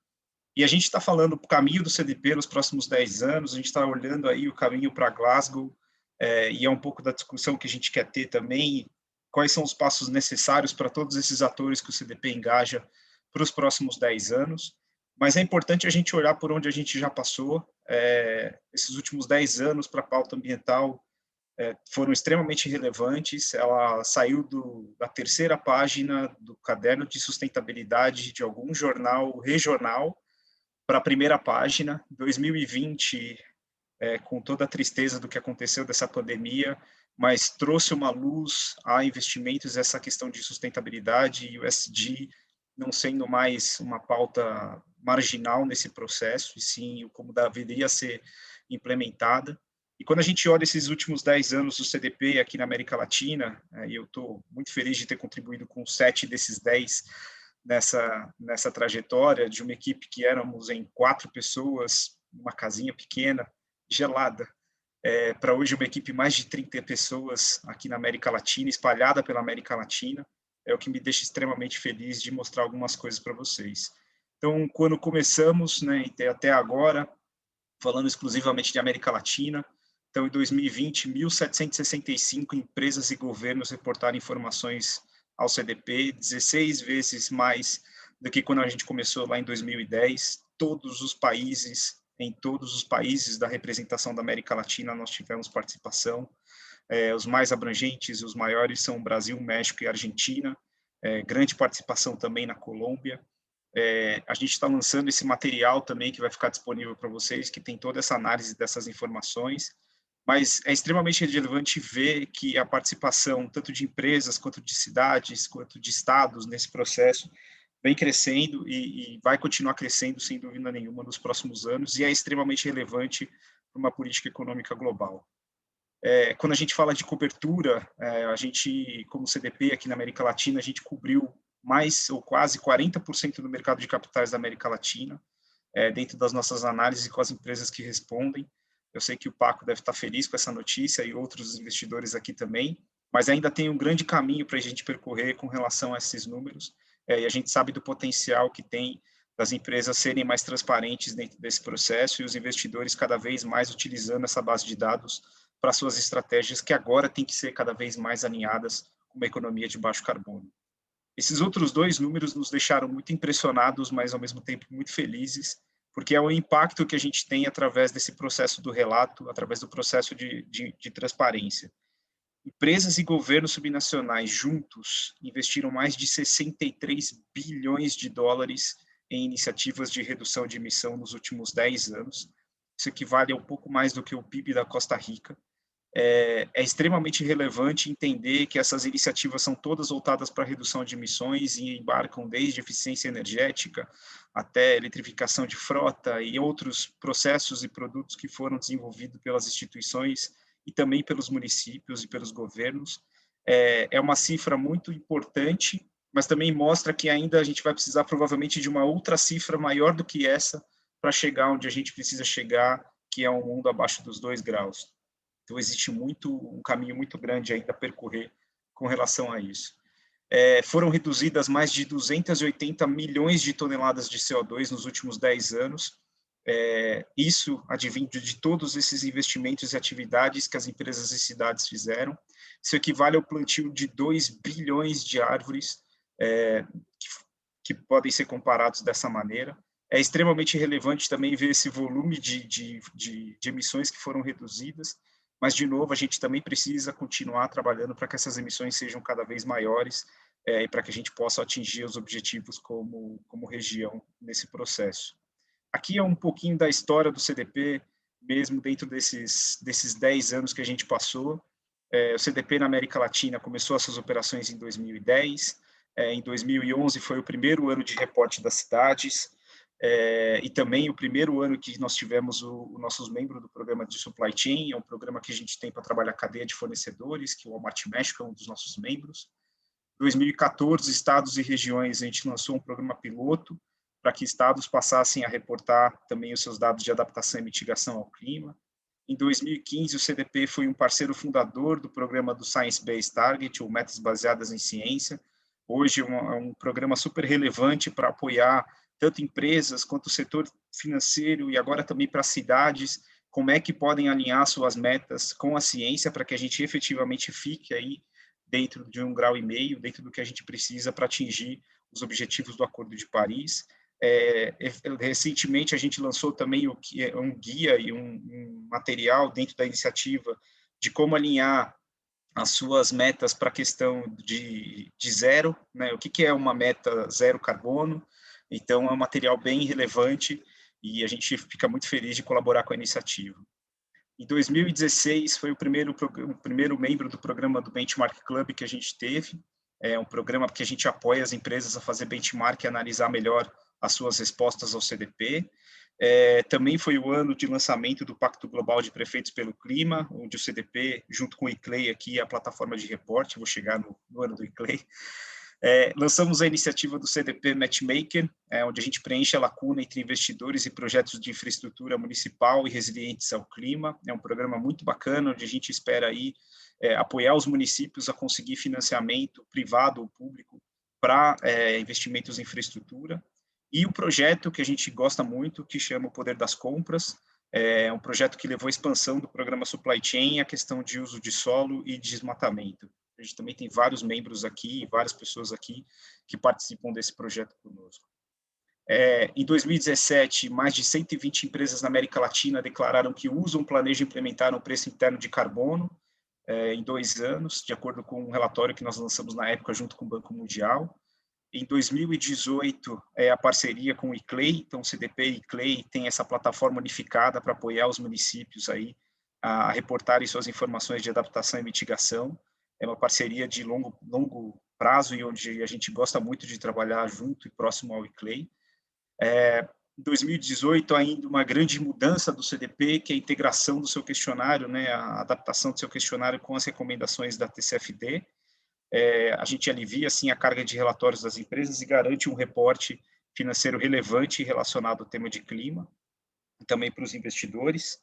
A: E a gente está falando o caminho do CDP nos próximos 10 anos, a gente está olhando aí o caminho para Glasgow, e é um pouco da discussão que a gente quer ter também, quais são os passos necessários para todos esses atores que o CDP engaja para os próximos 10 anos. Mas é importante a gente olhar por onde a gente já passou. Esses últimos 10 anos para a pauta ambiental foram extremamente relevantes. Ela saiu da terceira página do caderno de sustentabilidade de algum jornal regional para a primeira página. 2020, com toda a tristeza do que aconteceu dessa pandemia, mas trouxe uma luz a investimentos, essa questão de sustentabilidade e o ESG não sendo mais uma pauta marginal nesse processo, e sim como deveria ser implementada. E quando a gente olha esses últimos 10 anos do CDP aqui na América Latina, e eu estou muito feliz de ter contribuído com 7 desses 10 nessa trajetória, de uma equipe que éramos em 4 pessoas, uma casinha pequena, gelada, para hoje uma equipe mais de 30 pessoas aqui na América Latina, espalhada pela América Latina, é o que me deixa extremamente feliz de mostrar algumas coisas para vocês. Então, quando começamos, né, até agora, falando exclusivamente de América Latina, então, em 2020, 1.765 empresas e governos reportaram informações ao CDP, 16 vezes mais do que quando a gente começou lá em 2010. Em todos os países da representação da América Latina, nós tivemos participação. Os mais abrangentes, os maiores são o Brasil, México e Argentina. Grande participação também na Colômbia. A gente está lançando esse material também que vai ficar disponível para vocês, que tem toda essa análise dessas informações. Mas é extremamente relevante ver que a participação, tanto de empresas, quanto de cidades, quanto de estados nesse processo, vem crescendo e vai continuar crescendo, sem dúvida nenhuma, nos próximos anos, e é extremamente relevante para uma política econômica global. Quando a gente fala de cobertura, a gente, como CDP aqui na América Latina, a gente cobriu mais ou quase 40% do mercado de capitais da América Latina, dentro das nossas análises com as empresas que respondem. Eu sei que o Paco deve estar feliz com essa notícia e outros investidores aqui também, mas ainda tem um grande caminho para a gente percorrer com relação a esses números, e a gente sabe do potencial que tem das empresas serem mais transparentes dentro desse processo e os investidores cada vez mais utilizando essa base de dados para suas estratégias, que agora têm que ser cada vez mais alinhadas com uma economia de baixo carbono. Esses outros 2 números nos deixaram muito impressionados, mas ao mesmo tempo muito felizes, porque é o impacto que a gente tem através desse processo do relato, através do processo de transparência. Empresas e governos subnacionais juntos investiram mais de 63 bilhões de dólares em iniciativas de redução de emissão nos últimos 10 anos. Isso equivale a um pouco mais do que o PIB da Costa Rica. É extremamente relevante entender que essas iniciativas são todas voltadas para a redução de emissões e embarcam desde eficiência energética até eletrificação de frota e outros processos e produtos que foram desenvolvidos pelas instituições e também pelos municípios e pelos governos. É uma cifra muito importante, mas também mostra que ainda a gente vai precisar provavelmente de uma outra cifra maior do que essa para chegar onde a gente precisa chegar, que é um mundo abaixo dos 2 graus. Então, existe um caminho muito grande ainda a percorrer com relação a isso. Foram reduzidas mais de 280 milhões de toneladas de CO2 nos últimos 10 anos. Isso advindo de todos esses investimentos e atividades que as empresas e cidades fizeram. Isso equivale ao plantio de 2 bilhões de árvores que podem ser comparados dessa maneira. É extremamente relevante também ver esse volume de emissões que foram reduzidas, mas, de novo, a gente também precisa continuar trabalhando para que essas emissões sejam cada vez maiores e para que a gente possa atingir os objetivos como região nesse processo. Aqui é um pouquinho da história do CDP, mesmo dentro desses 10 anos que a gente passou. O CDP na América Latina começou as suas operações em 2010, em 2011 foi o primeiro ano de reporte das cidades, e também o primeiro ano que nós tivemos os nossos membros do programa de Supply Chain, é um programa que a gente tem para trabalhar a cadeia de fornecedores, que o Walmart México é um dos nossos membros. Em 2014, estados e regiões, a gente lançou um programa piloto, para que estados passassem a reportar também os seus dados de adaptação e mitigação ao clima. Em 2015, o CDP foi um parceiro fundador do programa do Science Based Target, ou Metas Baseadas em Ciência. Hoje é um programa super relevante para apoiar tanto empresas quanto o setor financeiro e agora também para cidades, como é que podem alinhar suas metas com a ciência para que a gente efetivamente fique aí dentro de 1,5 graus, dentro do que a gente precisa para atingir os objetivos do Acordo de Paris. Recentemente a gente lançou também um guia e um material dentro da iniciativa de como alinhar as suas metas para a questão de zero, né? O que é uma meta zero carbono. Então é um material bem relevante e a gente fica muito feliz de colaborar com a iniciativa. Em 2016 foi o primeiro membro do programa do Benchmark Club que a gente teve. É um programa que a gente apoia as empresas a fazer benchmark e analisar melhor as suas respostas ao CDP. Também foi o ano de lançamento do Pacto Global de Prefeitos pelo Clima, onde o CDP, junto com o ICLEI, aqui é a plataforma de reporte, vou chegar no ano do ICLEI. Lançamos a iniciativa do CDP Matchmaker, onde a gente preenche a lacuna entre investidores e projetos de infraestrutura municipal e resilientes ao clima. É um programa muito bacana, onde a gente espera aí apoiar os municípios a conseguir financiamento privado ou público para investimentos em infraestrutura. E o projeto que a gente gosta muito, que chama o Poder das Compras, é um projeto que levou à expansão do programa Supply Chain, a questão de uso de solo e desmatamento. A gente também tem vários membros aqui, várias pessoas aqui que participam desse projeto conosco. Em 2017, mais de 120 empresas na América Latina declararam que usam, planejam implementar um preço interno de carbono em 2 anos, de acordo com um relatório que nós lançamos na época junto com o Banco Mundial. Em 2018, a parceria com o ICLEI, então o CDP e ICLEI tem essa plataforma unificada para apoiar os municípios aí a reportarem suas informações de adaptação e mitigação. É uma parceria de longo prazo e onde a gente gosta muito de trabalhar junto e próximo ao ICLEI. Em 2018, ainda uma grande mudança do CDP, que é a integração do seu questionário, né, a adaptação do seu questionário com as recomendações da TCFD. A gente alivia, assim, a carga de relatórios das empresas e garante um reporte financeiro relevante relacionado ao tema de clima, e também para os investidores.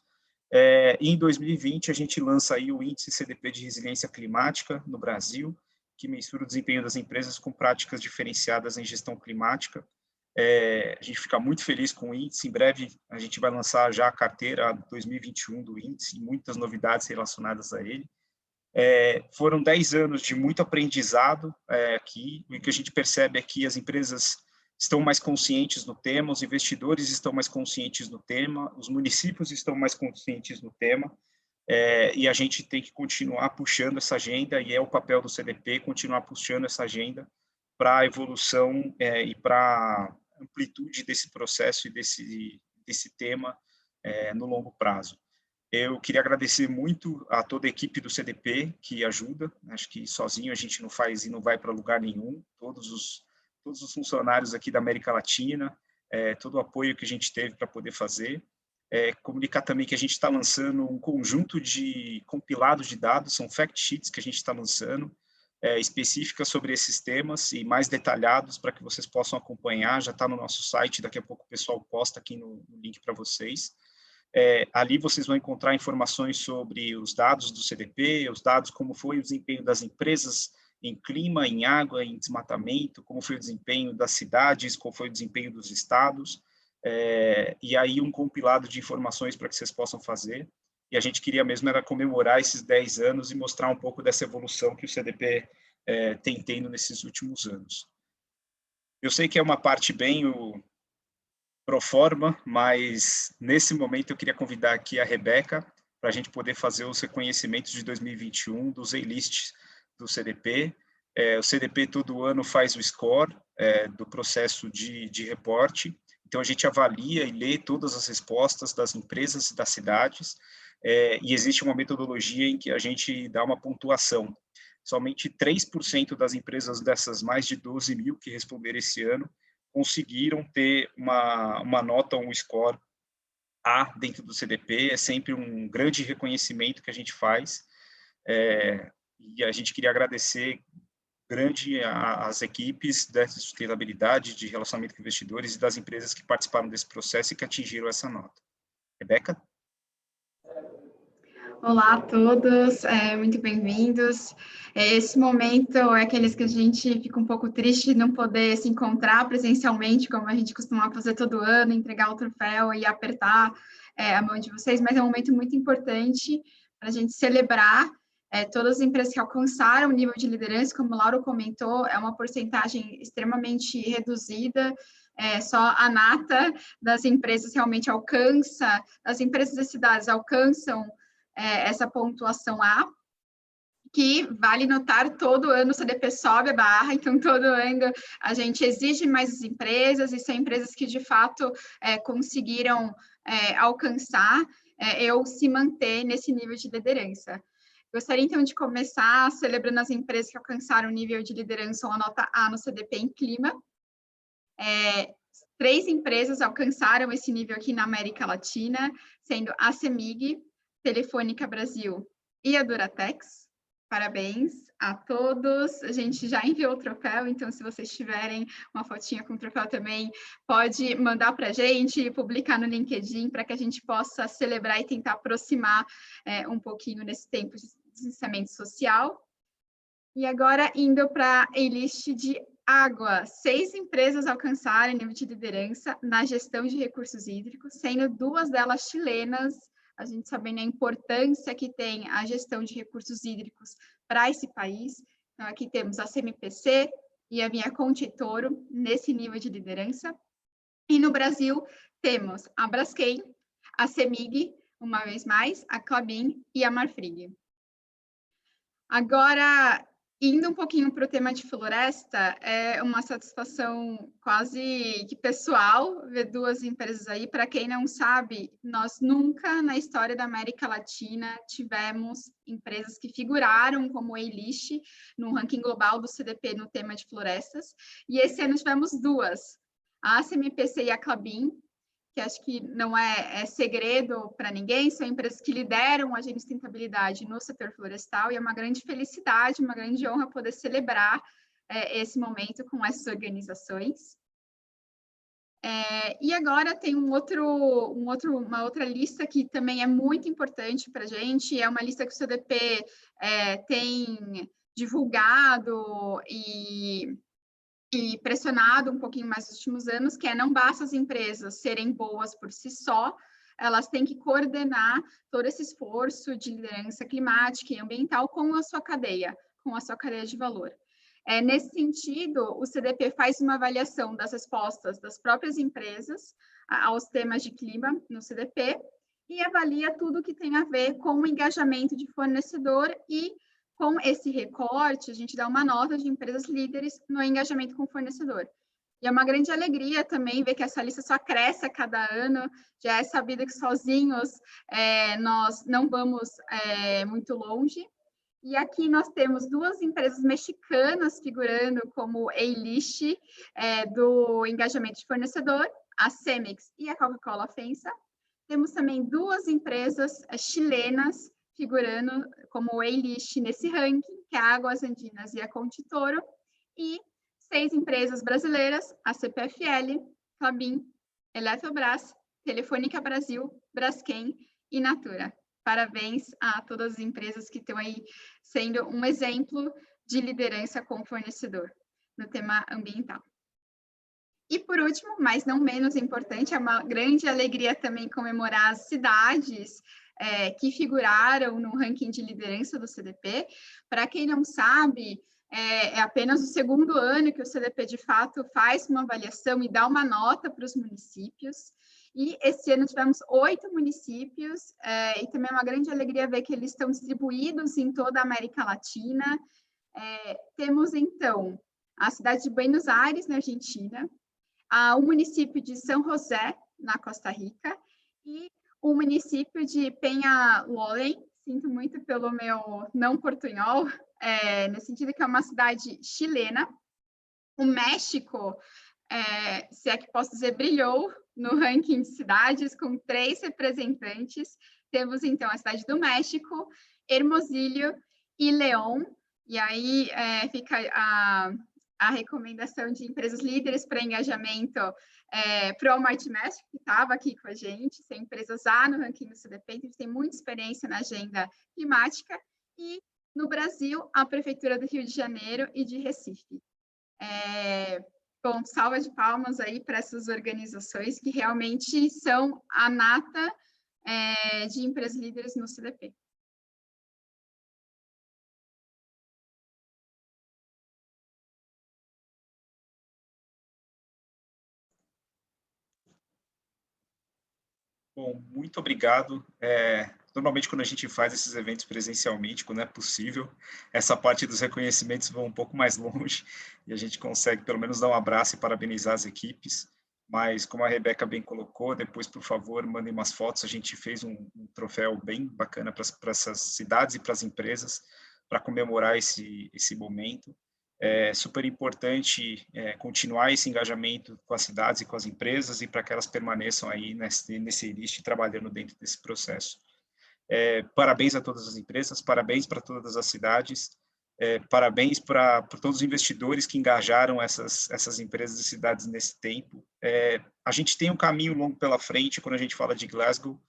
A: E em 2020, a gente lança aí o Índice CDP de Resiliência Climática no Brasil, que mensura o desempenho das empresas com práticas diferenciadas em gestão climática. A gente fica muito feliz com o índice. Em breve, a gente vai lançar já a carteira 2021 do índice e muitas novidades relacionadas a ele. Foram 10 anos de muito aprendizado aqui, e o que a gente percebe é que as empresas estão mais conscientes no tema, os investidores estão mais conscientes no tema, os municípios estão mais conscientes no tema, e a gente tem que continuar puxando essa agenda, e é o papel do CDP continuar puxando essa agenda para a evolução e para a amplitude desse processo e desse tema no longo prazo. Eu queria agradecer muito a toda a equipe do CDP que ajuda. Acho que sozinho a gente não faz e não vai para lugar nenhum. Todos os funcionários aqui da América Latina, todo o apoio que a gente teve para poder fazer. Comunicar também que a gente está lançando um conjunto de compilados de dados, são fact sheets que a gente está lançando, específicas sobre esses temas e mais detalhados para que vocês possam acompanhar. Já está no nosso site, daqui a pouco o pessoal posta aqui no link para vocês. Ali vocês vão encontrar informações sobre os dados do CDP, os dados como foi o desempenho das empresas em clima, em água, em desmatamento, como foi o desempenho das cidades, qual foi o desempenho dos estados, e aí um compilado de informações para que vocês possam fazer. E a gente queria mesmo era comemorar esses 10 anos e mostrar um pouco dessa evolução que o CDP tem tendo nesses últimos anos. Eu sei que é uma parte bem pro forma, mas nesse momento eu queria convidar aqui a Rebeca para a gente poder fazer os reconhecimentos de 2021 dos A-Lists do CDP. O CDP todo ano faz o score do processo de reporte, então a gente avalia e lê todas as respostas das empresas e das cidades, e existe uma metodologia em que a gente dá uma pontuação. Somente 3% das empresas dessas mais de 12 mil que responderam esse ano conseguiram ter uma nota, um score A dentro do CDP. É sempre um grande reconhecimento que a gente faz, e a gente queria agradecer grande às equipes dessa sustentabilidade, de relacionamento com investidores e das empresas que participaram desse processo e que atingiram essa nota. Rebeca?
G: Olá a todos, muito bem-vindos. Esse momento é aqueles que a gente fica um pouco triste de não poder se encontrar presencialmente, como a gente costuma fazer todo ano, entregar o troféu e apertar a mão de vocês, mas é um momento muito importante para a gente celebrar todas as empresas que alcançaram o nível de liderança, como o Lauro comentou, é uma porcentagem extremamente reduzida, só a nata das empresas realmente alcança, as empresas das cidades alcançam essa pontuação A, que vale notar, todo ano o CDP sobe a barra, então todo ano a gente exige mais as empresas, e são empresas que de fato conseguiram alcançar ou se manter nesse nível de liderança. Gostaria então de começar celebrando as empresas que alcançaram o nível de liderança ou a nota A no CDP em clima. 3 empresas alcançaram esse nível aqui na América Latina, sendo a CEMIG, Telefônica Brasil e a Duratex. Parabéns a todos. A gente já enviou o troféu, então se vocês tiverem uma fotinha com o troféu também, pode mandar para a gente, publicar no LinkedIn, para que a gente possa celebrar e tentar aproximar um pouquinho nesse tempo de distanciamento social. E agora, indo para a A-list de água, 6 empresas alcançaram nível de liderança na gestão de recursos hídricos, sendo 2 delas chilenas, a gente sabendo a importância que tem a gestão de recursos hídricos para esse país. Então, aqui temos a CMPC e a Minha Conte Toro nesse nível de liderança. E no Brasil, temos a Braskem, a CEMIG, uma vez mais, a Klabin e a Marfrig. Agora, indo um pouquinho para o tema de floresta, é uma satisfação quase que pessoal ver 2 empresas aí. Para quem não sabe, nós nunca na história da América Latina tivemos empresas que figuraram como A-list no ranking global do CDP no tema de florestas. E esse ano tivemos 2, a CMPC e a Klabin, que acho que não é segredo para ninguém, são empresas que lideram a sustentabilidade no setor florestal, e é uma grande felicidade, uma grande honra poder celebrar esse momento com essas organizações. E agora tem uma outra lista que também é muito importante para a gente, é uma lista que o CDP tem divulgado e pressionado um pouquinho mais nos últimos anos, que não basta as empresas serem boas por si só, elas têm que coordenar todo esse esforço de liderança climática e ambiental com a sua cadeia de valor. Nesse sentido, o CDP faz uma avaliação das respostas das próprias empresas aos temas de clima no CDP e avalia tudo que tem a ver com o engajamento de fornecedor, e com esse recorte, a gente dá uma nota de empresas líderes no engajamento com o fornecedor. E é uma grande alegria também ver que essa lista só cresce a cada ano, já é sabido que sozinhos nós não vamos muito longe. E aqui nós temos 2 empresas mexicanas figurando como A-list do engajamento de fornecedor, a Cemex e a Coca-Cola FEMSA. Temos também 2 empresas chilenas figurando como A-list nesse ranking, que é a Águas Andinas e a Conte Toro, e 6 empresas brasileiras, a CPFL, Klabin, Eletrobras, Telefônica Brasil, Braskem e Natura. Parabéns a todas as empresas que estão aí sendo um exemplo de liderança com o fornecedor no tema ambiental. E por último, mas não menos importante, é uma grande alegria também comemorar as cidades que figuraram no ranking de liderança do CDP. Para quem não sabe, é apenas o 2º ano que o CDP, de fato, faz uma avaliação e dá uma nota para os municípios. E esse ano tivemos 8 municípios, e também é uma grande alegria ver que eles estão distribuídos em toda a América Latina. Temos, então, a cidade de Buenos Aires, na Argentina, o município de São José, na Costa Rica, e o município de Peñalolén, sinto muito pelo meu não portunhol, no sentido que é uma cidade chilena. O México, se é que posso dizer, brilhou no ranking de cidades com 3 representantes. Temos, então, a cidade do México, Hermosillo e León, E aí fica a recomendação de empresas líderes para engajamento para o Walmart México, que estava aqui com a gente, são empresas A no ranking do CDP, então eles têm muita experiência na agenda climática, e no Brasil, a Prefeitura do Rio de Janeiro e de Recife. Bom, salva de palmas aí para essas organizações que realmente são a nata de empresas líderes no CDP.
A: Bom, muito obrigado. Normalmente, quando a gente faz esses eventos presencialmente, quando é possível, essa parte dos reconhecimentos vai um pouco mais longe e a gente consegue, pelo menos, dar um abraço e parabenizar as equipes. Mas, como a Rebeca bem colocou, depois, por favor, mandem umas fotos. A gente fez um troféu bem bacana para essas cidades e para as empresas, para comemorar esse momento. É super importante continuar esse engajamento com as cidades e com as empresas e para que elas permaneçam aí nesse list trabalhando dentro desse processo. Parabéns a todas as empresas, parabéns para todas as cidades, parabéns para todos os investidores que engajaram essas empresas e cidades nesse tempo. A gente tem um caminho longo pela frente quando a gente fala de Glasgow.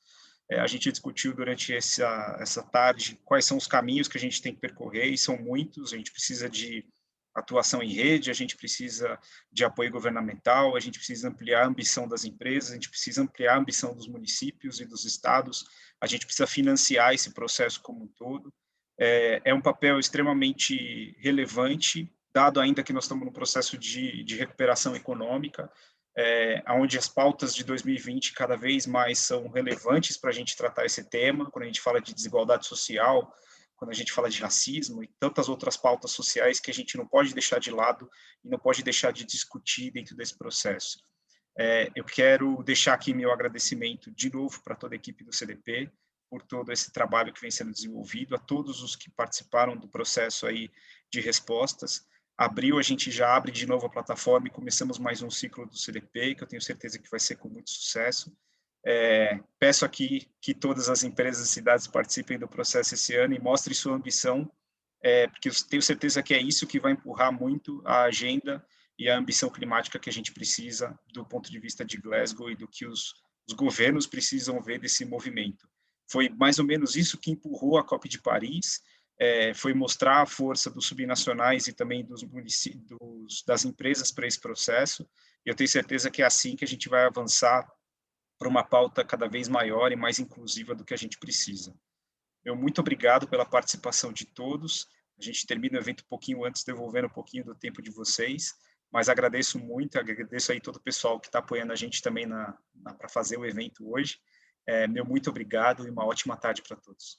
A: A gente discutiu durante essa tarde quais são os caminhos que a gente tem que percorrer, e são muitos. A gente precisa de atuação em rede, a gente precisa de apoio governamental, a gente precisa ampliar a ambição das empresas, a gente precisa ampliar a ambição dos municípios e dos estados, a gente precisa financiar esse processo como um todo. É um papel extremamente relevante, dado ainda que nós estamos num processo de recuperação econômica, onde as pautas de 2020 cada vez mais são relevantes para a gente tratar esse tema, quando a gente fala de desigualdade social, quando a gente fala de racismo e tantas outras pautas sociais que a gente não pode deixar de lado e não pode deixar de discutir dentro desse processo. Eu quero deixar aqui meu agradecimento de novo para toda a equipe do CDP, por todo esse trabalho que vem sendo desenvolvido, a todos os que participaram do processo aí de respostas. Abril, a gente já abre de novo a plataforma e começamos mais um ciclo do CDP, que eu tenho certeza que vai ser com muito sucesso. Peço aqui que todas as empresas e cidades participem do processo esse ano e mostrem sua ambição, porque eu tenho certeza que é isso que vai empurrar muito a agenda e a ambição climática que a gente precisa do ponto de vista de Glasgow e do que os governos precisam ver desse movimento. Foi mais ou menos isso que empurrou a COP de Paris, foi mostrar a força dos subnacionais e também dos municípios, das empresas para esse processo, e eu tenho certeza que é assim que a gente vai avançar para uma pauta cada vez maior e mais inclusiva do que a gente precisa. Muito obrigado pela participação de todos. A gente termina o evento um pouquinho antes, devolvendo um pouquinho do tempo de vocês, mas agradeço muito, agradeço aí todo o pessoal que está apoiando a gente também para fazer o evento hoje. Muito obrigado e uma ótima tarde para todos.